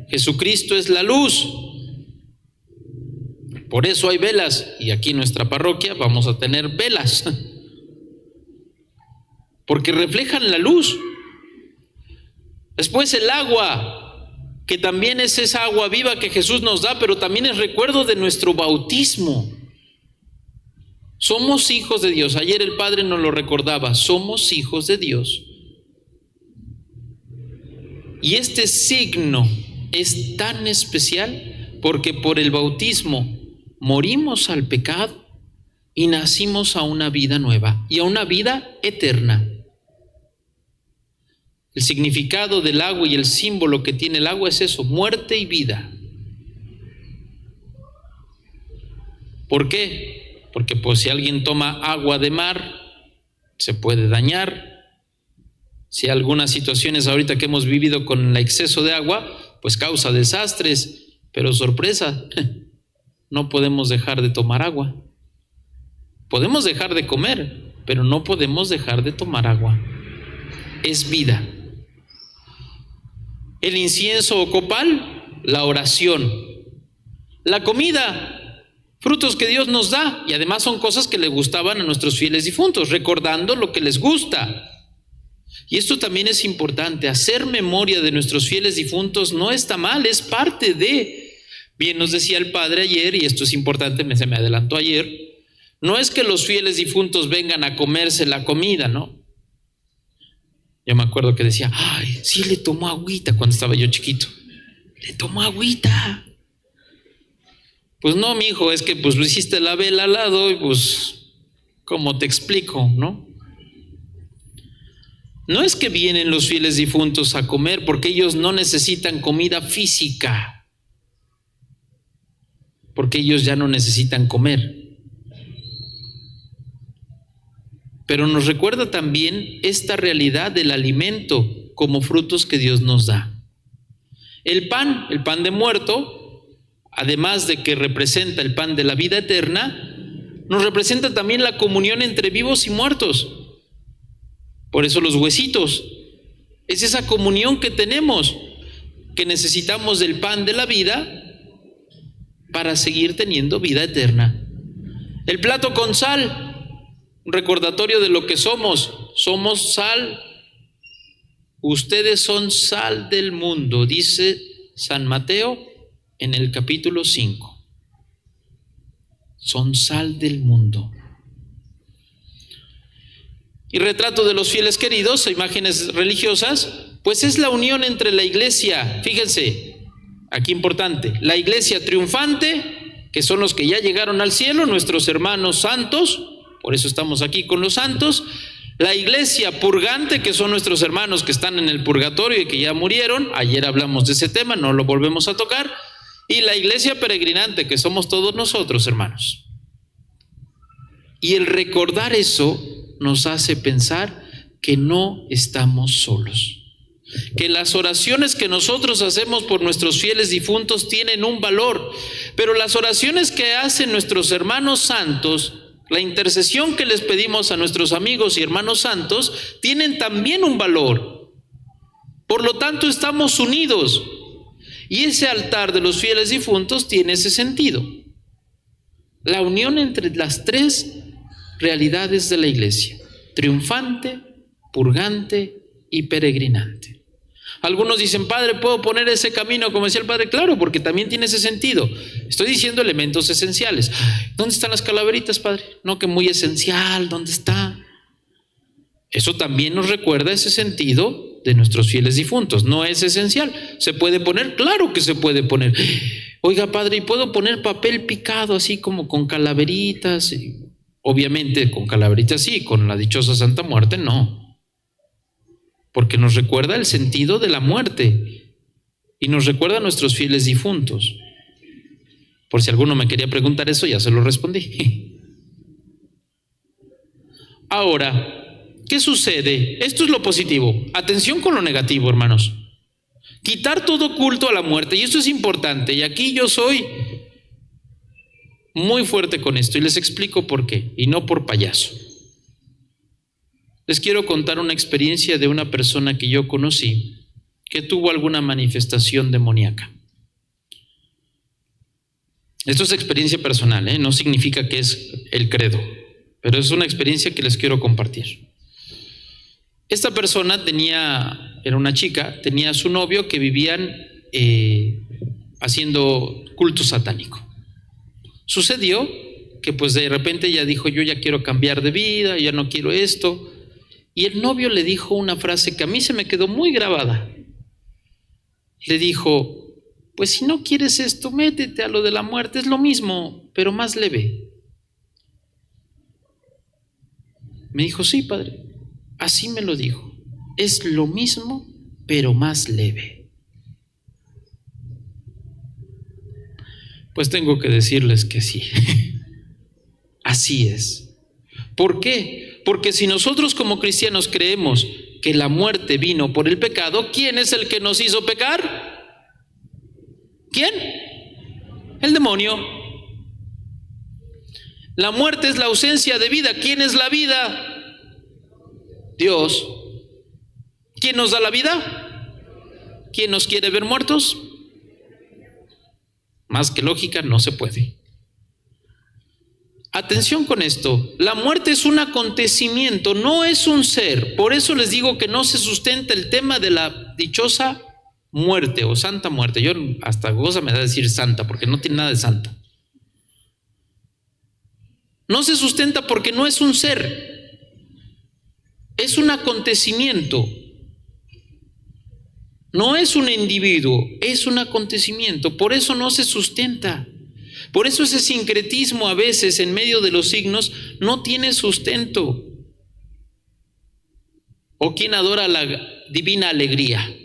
Speaker 1: Jesucristo es la luz. Por eso hay velas. Y aquí en nuestra parroquia vamos a tener velas. Porque reflejan la luz. Después el agua, que también es esa agua viva que Jesús nos da, pero también es recuerdo de nuestro bautismo. Somos hijos de Dios. Ayer el Padre nos lo recordaba. Somos hijos de Dios. Y este signo es tan especial porque por el bautismo morimos al pecado y nacimos a una vida nueva y a una vida eterna. El significado del agua y el símbolo que tiene el agua es eso, muerte y vida. ¿Por qué? Porque pues si alguien toma agua de mar, se puede dañar. Si hay algunas situaciones ahorita que hemos vivido con el exceso de agua, pues causa desastres. Pero sorpresa, no podemos dejar de tomar agua. Podemos dejar de comer, pero no podemos dejar de tomar agua. Es vida. El incienso o copal, la oración. La comida, frutos que Dios nos da, y además son cosas que le gustaban a nuestros fieles difuntos, recordando lo que les gusta. Y esto también es importante, hacer memoria de nuestros fieles difuntos no está mal, es parte de. Bien nos decía el Padre ayer, y esto es importante, se me adelantó ayer, no es que los fieles difuntos vengan a comerse la comida, ¿no? Yo me acuerdo que decía, ay, sí le tomó agüita cuando estaba yo chiquito. Le tomó agüita. Pues no, mijo, es que pues lo hiciste la vela al lado y pues, ¿cómo te explico, no? No es que vienen los fieles difuntos a comer porque ellos no necesitan comida física. Porque ellos ya no necesitan comer. Pero nos recuerda también esta realidad del alimento como frutos que Dios nos da. El pan de muerto, además de que representa el pan de la vida eterna, nos representa también la comunión entre vivos y muertos. Por eso los huesitos, es esa comunión que tenemos, que necesitamos del pan de la vida para seguir teniendo vida eterna. El plato con sal, un recordatorio de lo que somos sal. Ustedes son sal del mundo, dice San Mateo en el capítulo 5. Son sal del mundo. Y retrato de los fieles queridos, imágenes religiosas, pues es la unión entre la iglesia, fíjense, aquí importante, la iglesia triunfante, que son los que ya llegaron al cielo, nuestros hermanos santos, por eso estamos aquí con los santos, la iglesia purgante, que son nuestros hermanos que están en el purgatorio y que ya murieron, ayer hablamos de ese tema, no lo volvemos a tocar, y la iglesia peregrinante, que somos todos nosotros, hermanos. Y el recordar eso nos hace pensar que no estamos solos, que las oraciones que nosotros hacemos por nuestros fieles difuntos tienen un valor, pero las oraciones que hacen nuestros hermanos santos, la intercesión que les pedimos a nuestros amigos y hermanos santos, tienen también un valor. Por lo tanto, estamos unidos. Y ese altar de los fieles difuntos tiene ese sentido. La unión entre las tres realidades de la iglesia: triunfante, purgante y peregrinante. Algunos dicen: Padre, ¿puedo poner ese camino como decía el Padre? Claro, porque también tiene ese sentido. Estoy diciendo elementos esenciales. ¿Dónde están las calaveritas, Padre? No, que muy esencial, ¿dónde está? Eso también nos recuerda ese sentido de nuestros fieles difuntos. No es esencial. ¿Se puede poner? Claro que se puede poner. Oiga, Padre, ¿y puedo poner papel picado así como con calaveritas? Obviamente con calaveritas sí, con la dichosa Santa Muerte no. Porque nos recuerda el sentido de la muerte y nos recuerda a nuestros fieles difuntos. Por si alguno me quería preguntar eso, ya se lo respondí. Ahora, ¿qué sucede? Esto es lo positivo. Atención con lo negativo, hermanos. Quitar todo culto a la muerte, y esto es importante, y aquí yo soy muy fuerte con esto y les explico por qué, y no por payaso. Les quiero contar una experiencia de una persona que yo conocí que tuvo alguna manifestación demoníaca. Esto es experiencia personal, no significa que es el credo, pero es una experiencia que les quiero compartir. Esta persona era una chica, tenía a su novio que vivían haciendo culto satánico. Sucedió que pues de repente ella dijo: yo ya quiero cambiar de vida, ya no quiero esto. Y el novio le dijo una frase que a mí se me quedó muy grabada. Le dijo: pues si no quieres esto, métete a lo de la muerte, es lo mismo, pero más leve. Me dijo: sí, Padre, así me lo dijo, es lo mismo, pero más leve. Pues tengo que decirles que sí, así es. ¿Por qué? Porque si nosotros como cristianos creemos que la muerte vino por el pecado, ¿quién es el que nos hizo pecar? ¿Quién? El demonio. La muerte es la ausencia de vida. ¿Quién es la vida? Dios. ¿Quién nos da la vida? ¿Quién nos quiere ver muertos? Más que lógica, no se puede. Atención con esto, la muerte es un acontecimiento, no es un ser. Por eso les digo que no se sustenta el tema de la dichosa muerte o santa muerte. Yo hasta goza me da decir santa, porque no tiene nada de santa. No se sustenta porque no es un ser, es un acontecimiento. No es un individuo, es un acontecimiento. Por eso no se sustenta. Por eso ese sincretismo a veces en medio de los signos no tiene sustento. ¿O quién adora la divina alegría?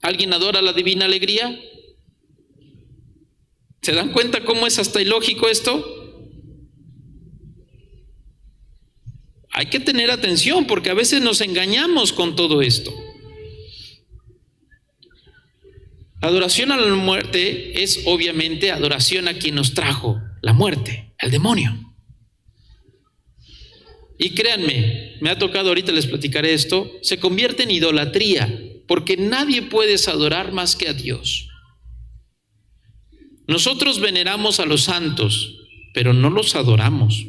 Speaker 1: ¿Alguien adora la divina alegría? ¿Se dan cuenta cómo es hasta ilógico esto? Hay que tener atención porque a veces nos engañamos con todo esto. Adoración a la muerte es obviamente adoración a quien nos trajo la muerte, al demonio. Y créanme, me ha tocado, ahorita les platicaré esto, se convierte en idolatría, porque nadie puede adorar más que a Dios. Nosotros veneramos a los santos, pero no los adoramos.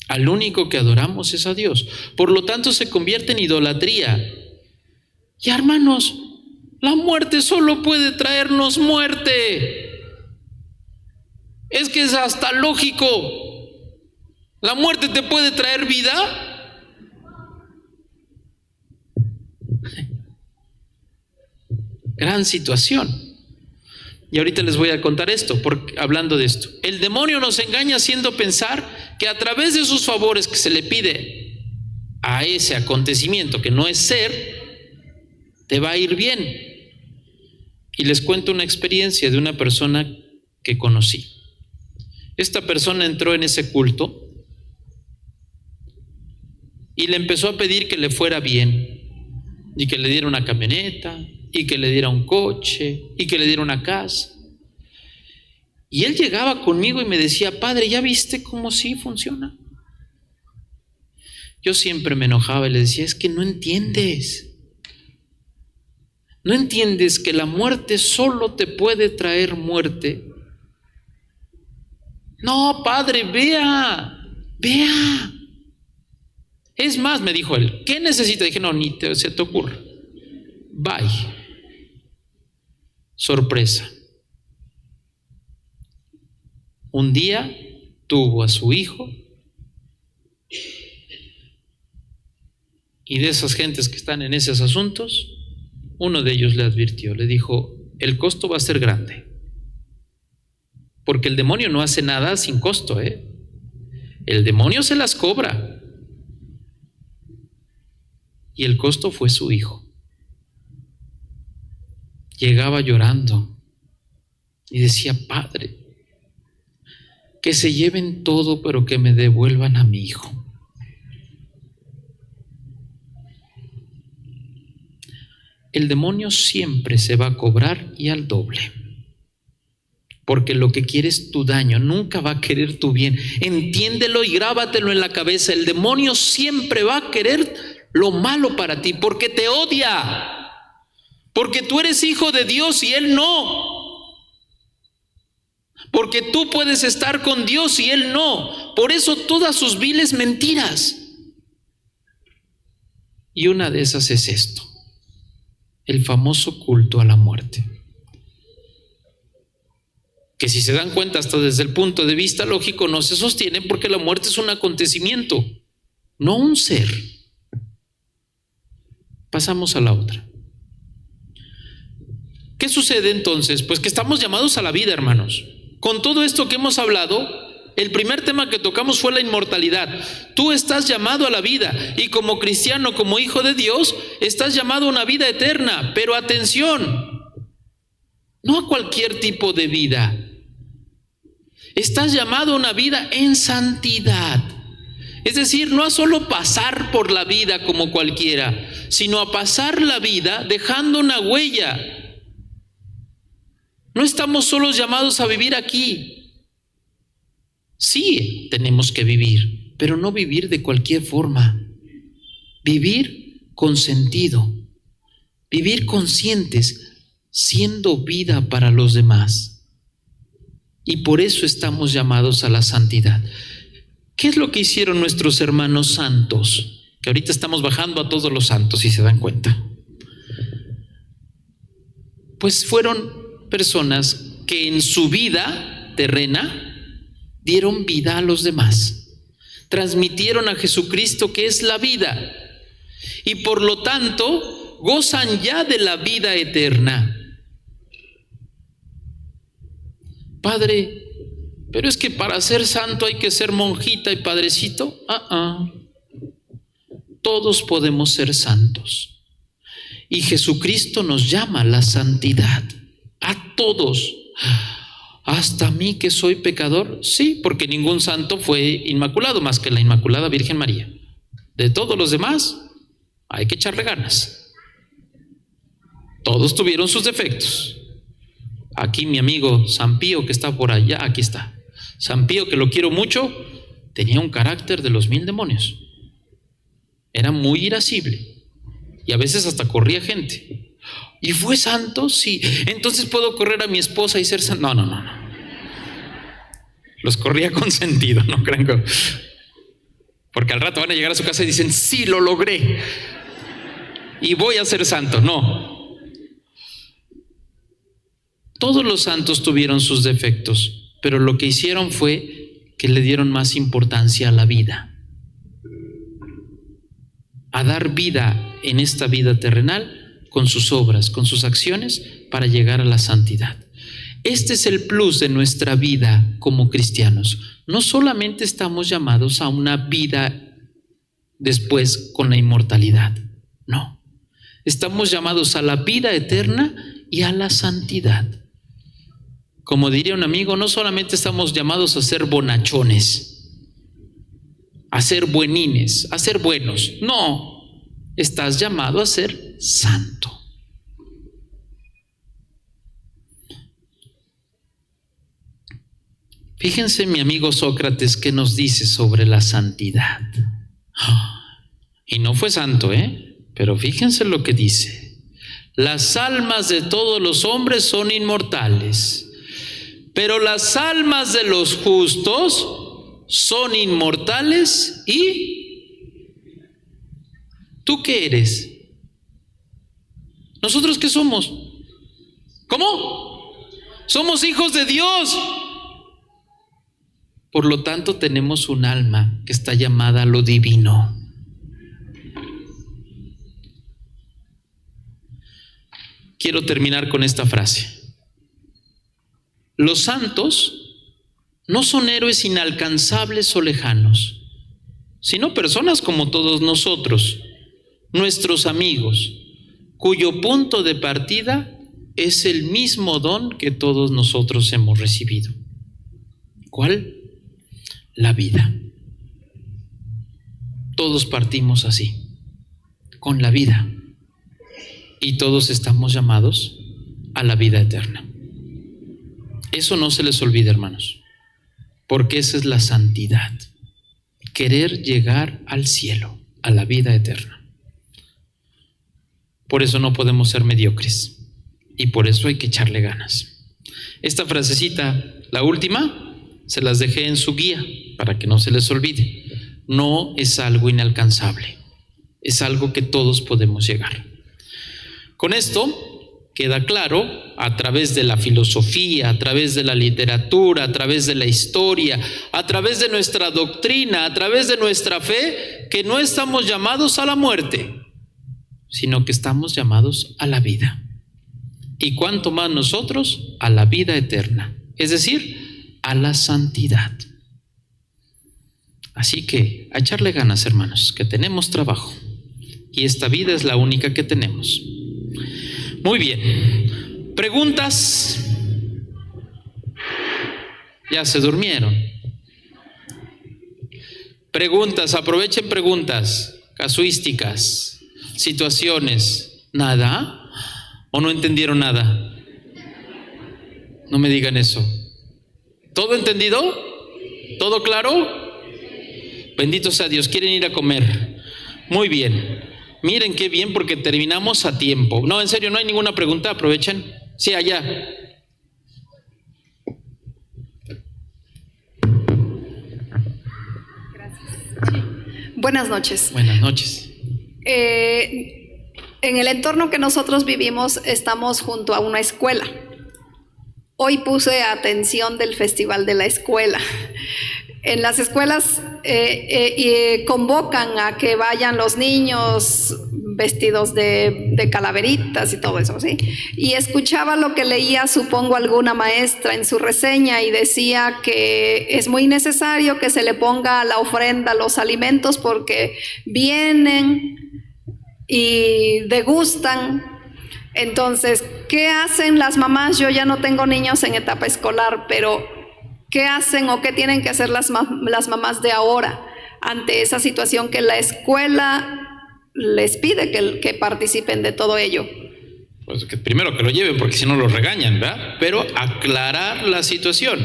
Speaker 1: Al único que adoramos es a Dios. Por lo tanto, se convierte en idolatría. Y hermanos, la muerte solo puede traernos muerte. Es que es hasta lógico. ¿La muerte te puede traer vida? Gran situación. Y ahorita les voy a contar esto, hablando de esto. El demonio nos engaña haciendo pensar que a través de sus favores que se le pide a ese acontecimiento que no es ser, te va a ir bien. Y les cuento una experiencia de una persona que conocí. Esta persona entró en ese culto y le empezó a pedir que le fuera bien y que le diera una camioneta y que le diera un coche y que le diera una casa. Y él llegaba conmigo y me decía: Padre, ¿ya viste cómo sí funciona? Yo siempre me enojaba y le decía: es que no entiendes. ¿No entiendes que la muerte solo te puede traer muerte? No, padre, vea. Es más, me dijo él, ¿qué necesita? Dije, no, ni se te ocurra. Bye. Sorpresa. Un día tuvo a su hijo y de esas gentes que están en esos asuntos, uno de ellos le advirtió, le dijo, el costo va a ser grande, porque el demonio no hace nada sin costo, el demonio se las cobra, y el costo fue su hijo. Llegaba llorando y decía, padre, que se lleven todo, pero que me devuelvan a mi hijo. El demonio siempre se va a cobrar y al doble, porque lo que quiere es tu daño, nunca va a querer tu bien. Entiéndelo y grábatelo en la cabeza. El demonio siempre va a querer lo malo para ti, porque te odia, porque tú eres hijo de Dios y él no, porque tú puedes estar con Dios y él no. Por eso todas sus viles mentiras. Y una de esas es esto: el famoso culto a la muerte, que si se dan cuenta hasta desde el punto de vista lógico no se sostiene, porque la muerte es un acontecimiento, no un ser. Pasamos a la otra. ¿Qué sucede entonces? Pues que estamos llamados a la vida, hermanos. Con todo esto que hemos hablado, el primer tema que tocamos fue la inmortalidad. Tú estás llamado a la vida, y como cristiano, como hijo de Dios, estás llamado a una vida eterna. Pero atención, no a cualquier tipo de vida. Estás llamado a una vida en santidad. Es decir, no a solo pasar por la vida como cualquiera, sino a pasar la vida dejando una huella. No estamos solos llamados a vivir aquí. Sí, tenemos que vivir, pero no vivir de cualquier forma. Vivir con sentido, vivir conscientes, siendo vida para los demás. Y por eso estamos llamados a la santidad. ¿Qué es lo que hicieron nuestros hermanos santos? Que ahorita estamos bajando a todos los santos, si se dan cuenta. Pues fueron personas que en su vida terrena dieron vida a los demás, transmitieron a Jesucristo, que es la vida, y por lo tanto gozan ya de la vida eterna. Padre, pero es que para ser santo hay que ser monjita y padrecito. Todos podemos ser santos, y Jesucristo nos llama a la santidad, a todos. ¿Hasta a mí que soy pecador? Sí, porque ningún santo fue inmaculado más que la Inmaculada Virgen María. De todos los demás hay que echarle ganas. Todos tuvieron sus defectos. Aquí mi amigo San Pío, que está por allá, aquí está. San Pío, que lo quiero mucho, tenía un carácter de los 1000 demonios. Era muy irascible y a veces hasta corría gente. ¿Y fue santo? Sí. Entonces puedo correr a mi esposa y ser santo. No. Los corría con sentido, no crean que... Porque al rato van a llegar a su casa y dicen, sí, lo logré y voy a ser santo. No. Todos los santos tuvieron sus defectos, pero lo que hicieron fue que le dieron más importancia a la vida, a dar vida en esta vida terrenal, con sus obras, con sus acciones, para llegar a la santidad. Este es el plus de nuestra vida como cristianos. No solamente estamos llamados a una vida después con la inmortalidad, no. Estamos llamados a la vida eterna y a la santidad. Como diría un amigo, no solamente estamos llamados a ser bonachones, a ser buenines, a ser buenos. No, estás llamado a ser santo. Fíjense, mi amigo Sócrates, qué nos dice sobre la santidad. Y no fue santo, pero fíjense lo que dice. Las almas de todos los hombres son inmortales, pero las almas de los justos son inmortales. ¿Y tú qué eres? ¿Nosotros qué somos? ¿Cómo? Somos hijos de Dios. Por lo tanto, tenemos un alma que está llamada a lo divino. Quiero terminar con esta frase. Los santos no son héroes inalcanzables o lejanos, sino personas como todos nosotros, nuestros amigos, cuyo punto de partida es el mismo don que todos nosotros hemos recibido. ¿Cuál? La vida. Todos partimos así, con la vida. Y todos estamos llamados a la vida eterna. Eso no se les olvide, hermanos, porque esa es la santidad. Querer llegar al cielo, a la vida eterna. Por eso no podemos ser mediocres y por eso hay que echarle ganas. Esta frasecita, la última, se las dejé en su guía para que no se les olvide. No es algo inalcanzable, es algo que todos podemos llegar. Con esto queda claro, a través de la filosofía, a través de la literatura, a través de la historia, a través de nuestra doctrina, a través de nuestra fe, que no estamos llamados a la muerte, sino que estamos llamados a la vida. Y cuanto más nosotros, a la vida eterna, es decir, a la santidad. Así que a echarle ganas, hermanos, que tenemos trabajo y esta vida es la única que tenemos. Muy bien. ¿Preguntas? Ya se durmieron. Preguntas, aprovechen preguntas, casuísticas, situaciones. ¿Nada? ¿O no entendieron nada? No me digan eso. ¿Todo entendido? ¿Todo claro? Bendito sea Dios. ¿Quieren ir a comer? Muy bien. Miren qué bien porque terminamos a tiempo. No, en serio, no hay ninguna pregunta. Aprovechen. Sí, allá.
Speaker 2: Gracias. Buenas noches.
Speaker 1: Buenas noches.
Speaker 2: En el entorno que nosotros vivimos estamos junto a una escuela. Hoy puse atención del festival de la escuela. En las escuelas convocan a que vayan los niños vestidos de calaveritas y todo eso, ¿sí? Y escuchaba lo que leía, supongo, alguna maestra en su reseña y decía que es muy necesario que se le ponga a la ofrenda los alimentos porque vienen y degustan. Entonces, ¿qué hacen las mamás? Yo ya no tengo niños en etapa escolar, pero ¿qué hacen o qué tienen que hacer las mamás de ahora ante esa situación que la escuela les pide que participen de todo ello?
Speaker 1: Pues que primero que lo lleven, porque si no los regañan, ¿verdad? Pero aclarar la situación.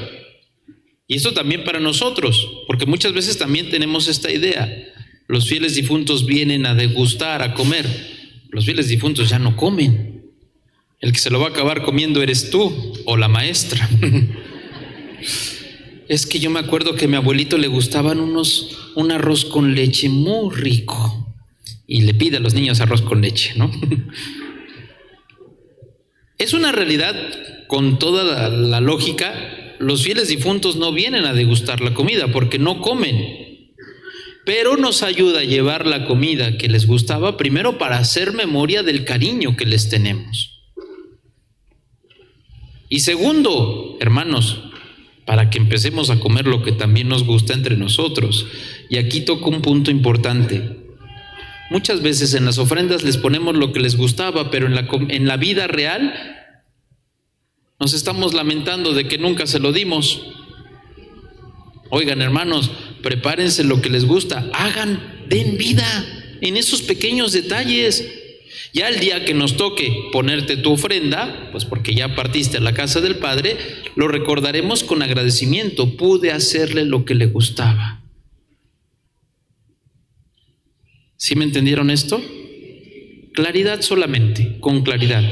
Speaker 1: Y esto también para nosotros, porque muchas veces también tenemos esta idea. Los fieles difuntos vienen a degustar, a comer. Los fieles difuntos ya no comen. El que se lo va a acabar comiendo eres tú o la maestra. Es que yo me acuerdo que a mi abuelito le gustaban un arroz con leche muy rico y le pide a los niños arroz con leche, ¿no? Es una realidad con toda la lógica. Los fieles difuntos no vienen a degustar la comida porque no comen, pero nos ayuda a llevar la comida que les gustaba primero para hacer memoria del cariño que les tenemos. Y segundo, hermanos, para que empecemos a comer lo que también nos gusta entre nosotros. Y aquí toco un punto importante. Muchas veces en las ofrendas les ponemos lo que les gustaba, pero en la vida real nos estamos lamentando de que nunca se lo dimos. Oigan, hermanos, prepárense lo que les gusta, den vida en esos pequeños detalles. Ya el día que nos toque ponerte tu ofrenda, pues porque ya partiste a la casa del Padre, lo recordaremos con agradecimiento. Pude hacerle lo que le gustaba. ¿Sí me entendieron esto? Claridad solamente, con claridad.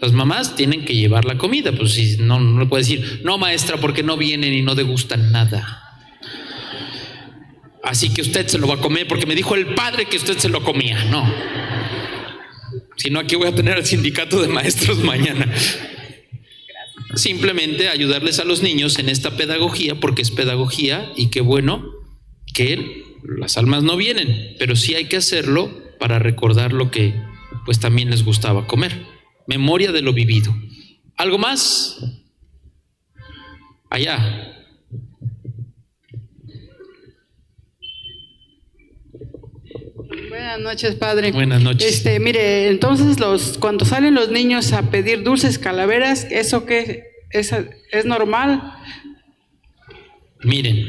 Speaker 1: Las mamás tienen que llevar la comida, pues si no, no le puede decir, no maestra, porque no vienen y no degustan nada. Así que usted se lo va a comer porque me dijo el padre que usted se lo comía. No. Si no, aquí voy a tener al sindicato de maestros mañana. Simplemente ayudarles a los niños en esta pedagogía, porque es pedagogía y qué bueno que las almas no vienen, pero sí hay que hacerlo para recordar lo que pues también les gustaba comer. Memoria de lo vivido. ¿Algo más? Allá.
Speaker 3: Buenas noches, padre.
Speaker 1: Buenas noches.
Speaker 3: Mire, entonces cuando salen los niños a pedir dulces calaveras, ¿eso qué es normal?
Speaker 1: Miren,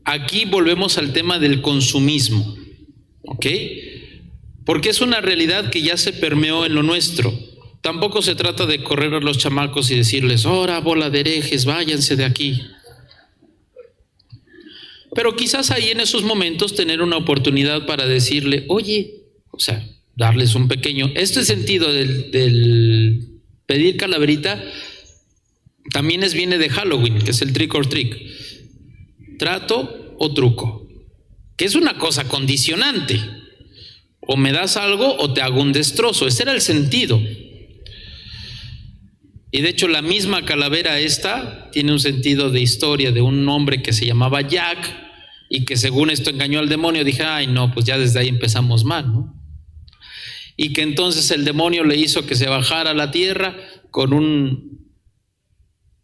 Speaker 1: aquí volvemos al tema del consumismo, ¿ok? Porque es una realidad que ya se permeó en lo nuestro. Tampoco se trata de correr a los chamacos y decirles, ¡ora, bola de herejes, váyanse de aquí! Pero quizás ahí en esos momentos tener una oportunidad para decirle, oye, o sea, darles un pequeño... Este sentido del pedir calaverita también viene de Halloween, que es el trick or treat. Trato o truco, que es una cosa condicionante. O me das algo o te hago un destrozo. Ese era el sentido. Y de hecho la misma calavera esta tiene un sentido de historia de un hombre que se llamaba Jack y que según esto engañó al demonio. Dije, ay no, pues ya desde ahí empezamos mal, ¿no? Y que entonces el demonio le hizo que se bajara a la tierra con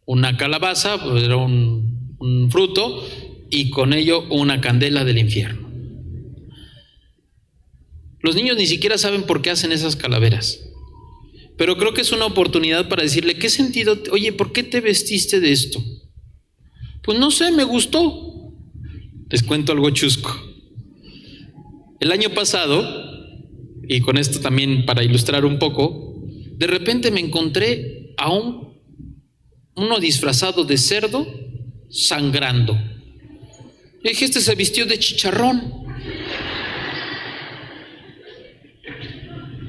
Speaker 1: una calabaza, pues era un fruto, y con ello una candela del infierno. Los niños ni siquiera saben por qué hacen esas calaveras, pero creo que es una oportunidad para decirle, ¿qué sentido? Oye, ¿por qué te vestiste de esto? Pues no sé, me gustó. Les cuento algo chusco. El año pasado, y con esto también para ilustrar un poco, de repente me encontré a uno disfrazado de cerdo sangrando. Y dije, este se vistió de chicharrón.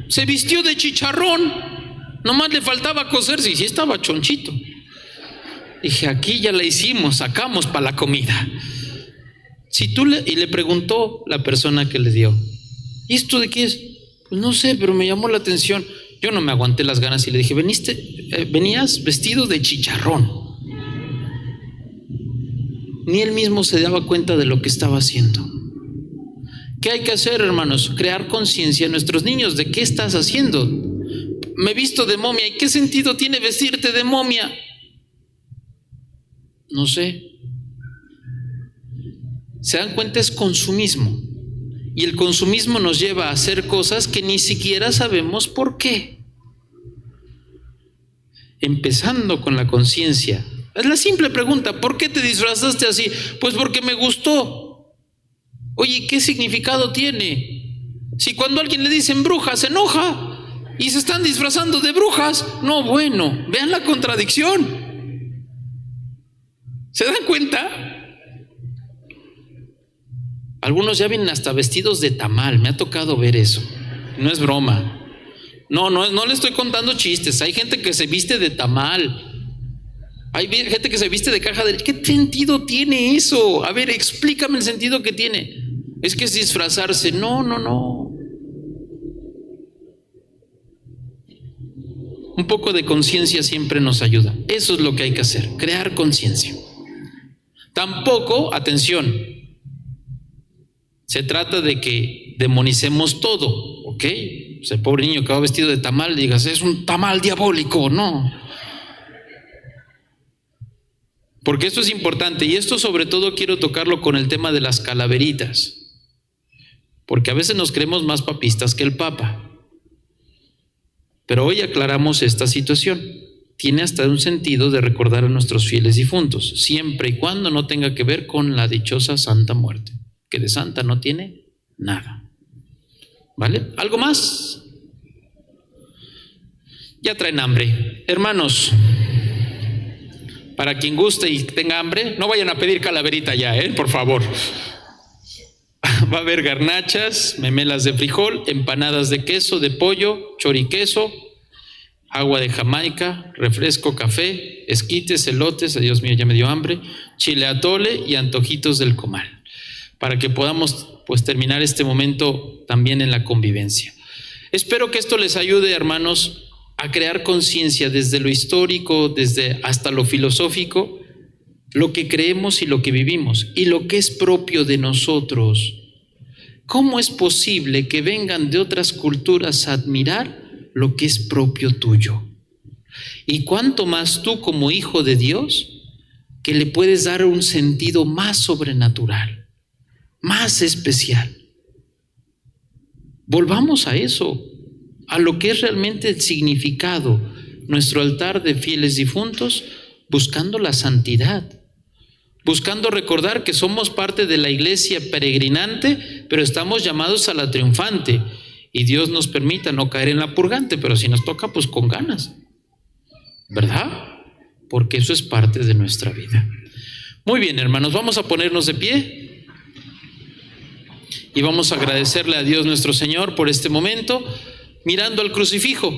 Speaker 1: Se vistió de chicharrón. Nomás le faltaba coserse y sí estaba chonchito. Dije, aquí ya la hicimos, sacamos para la comida. Y le preguntó la persona que le dio, ¿y esto de qué es? Pues no sé, pero me llamó la atención. Yo no me aguanté las ganas y le dije, venías vestido de chicharrón. Ni él mismo se daba cuenta de lo que estaba haciendo. ¿Qué hay que hacer, hermanos? Crear conciencia en nuestros niños. ¿De qué estás haciendo? Me he visto de momia. ¿Y qué sentido tiene vestirte de momia? No sé. ¿Se dan cuenta? Es consumismo. Y el consumismo nos lleva a hacer cosas que ni siquiera sabemos por qué. Empezando con la conciencia. Es la simple pregunta, ¿por qué te disfrazaste así? Pues porque me gustó. Oye, ¿qué significado tiene? Si cuando a alguien le dicen bruja, se enoja y se están disfrazando de brujas. No, bueno, vean la contradicción. ¿Se dan cuenta? Algunos ya vienen hasta vestidos de tamal, me ha tocado ver eso. No es broma. No le estoy contando chistes. Hay gente que se viste de tamal. Hay gente que se viste de caja de... ¿Qué sentido tiene eso? A ver, explícame el sentido que tiene. Es que es disfrazarse. No. Un poco de conciencia siempre nos ayuda. Eso es lo que hay que hacer, crear conciencia. Tampoco, atención, se trata de que demonicemos todo, ¿ok? O sea, el pobre niño que va vestido de tamal, digas, es un tamal diabólico, no. Porque esto es importante, y esto sobre todo quiero tocarlo con el tema de las calaveritas, porque a veces nos creemos más papistas que el Papa. Pero hoy aclaramos esta situación. Tiene hasta un sentido de recordar a nuestros fieles difuntos, siempre y cuando no tenga que ver con la dichosa Santa Muerte, que de santa no tiene nada. ¿Vale? ¿Algo más? Ya traen hambre. Hermanos, para quien guste y tenga hambre, no vayan a pedir calaverita ya, por favor. Va a haber garnachas, memelas de frijol, empanadas de queso, de pollo, choriqueso, agua de Jamaica, refresco, café, esquites, elotes, ay Dios mío, ya me dio hambre, chile atole y antojitos del comal, para que podamos pues terminar este momento también en la convivencia. Espero que esto les ayude, hermanos, a crear conciencia desde lo histórico, desde hasta lo filosófico, lo que creemos y lo que vivimos, y lo que es propio de nosotros. ¿Cómo es posible que vengan de otras culturas a admirar lo que es propio tuyo? Y cuánto más tú como hijo de Dios, que le puedes dar un sentido más sobrenatural, más especial. Volvamos a eso, a lo que es realmente el significado, nuestro altar de fieles difuntos, buscando la santidad, buscando recordar que somos parte de la iglesia peregrinante, pero estamos llamados a la triunfante, y Dios nos permita no caer en la purgante, pero si nos toca, pues con ganas, ¿verdad? Porque eso es parte de nuestra vida. Muy bien, hermanos, vamos a ponernos de pie y vamos a agradecerle a Dios nuestro Señor por este momento, mirando al crucifijo,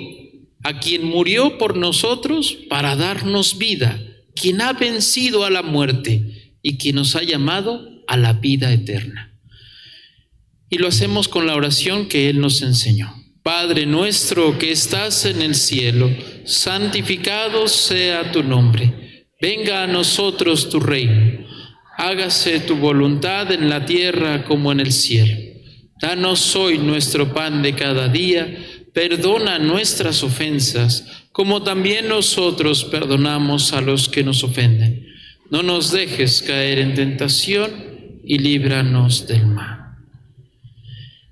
Speaker 1: a quien murió por nosotros para darnos vida, quien ha vencido a la muerte y quien nos ha llamado a la vida eterna. Y lo hacemos con la oración que Él nos enseñó. Padre nuestro que estás en el cielo, santificado sea tu nombre. Venga a nosotros tu reino. Hágase tu voluntad en la tierra como en el cielo. Danos hoy nuestro pan de cada día. Perdona nuestras ofensas, como también nosotros perdonamos a los que nos ofenden. No nos dejes caer en tentación y líbranos del mal.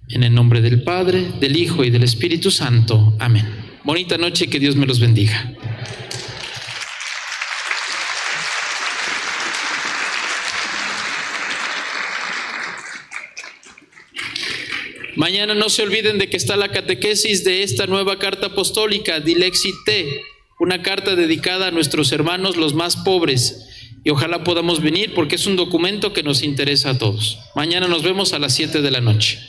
Speaker 1: En el nombre del Padre, del Hijo y del Espíritu Santo. Amén. Bonita noche, que Dios me los bendiga. Mañana no se olviden de que está la catequesis de esta nueva carta apostólica, Dilexit Te, una carta dedicada a nuestros hermanos los más pobres. Y ojalá podamos venir porque es un documento que nos interesa a todos. Mañana nos vemos a las 7 de la noche.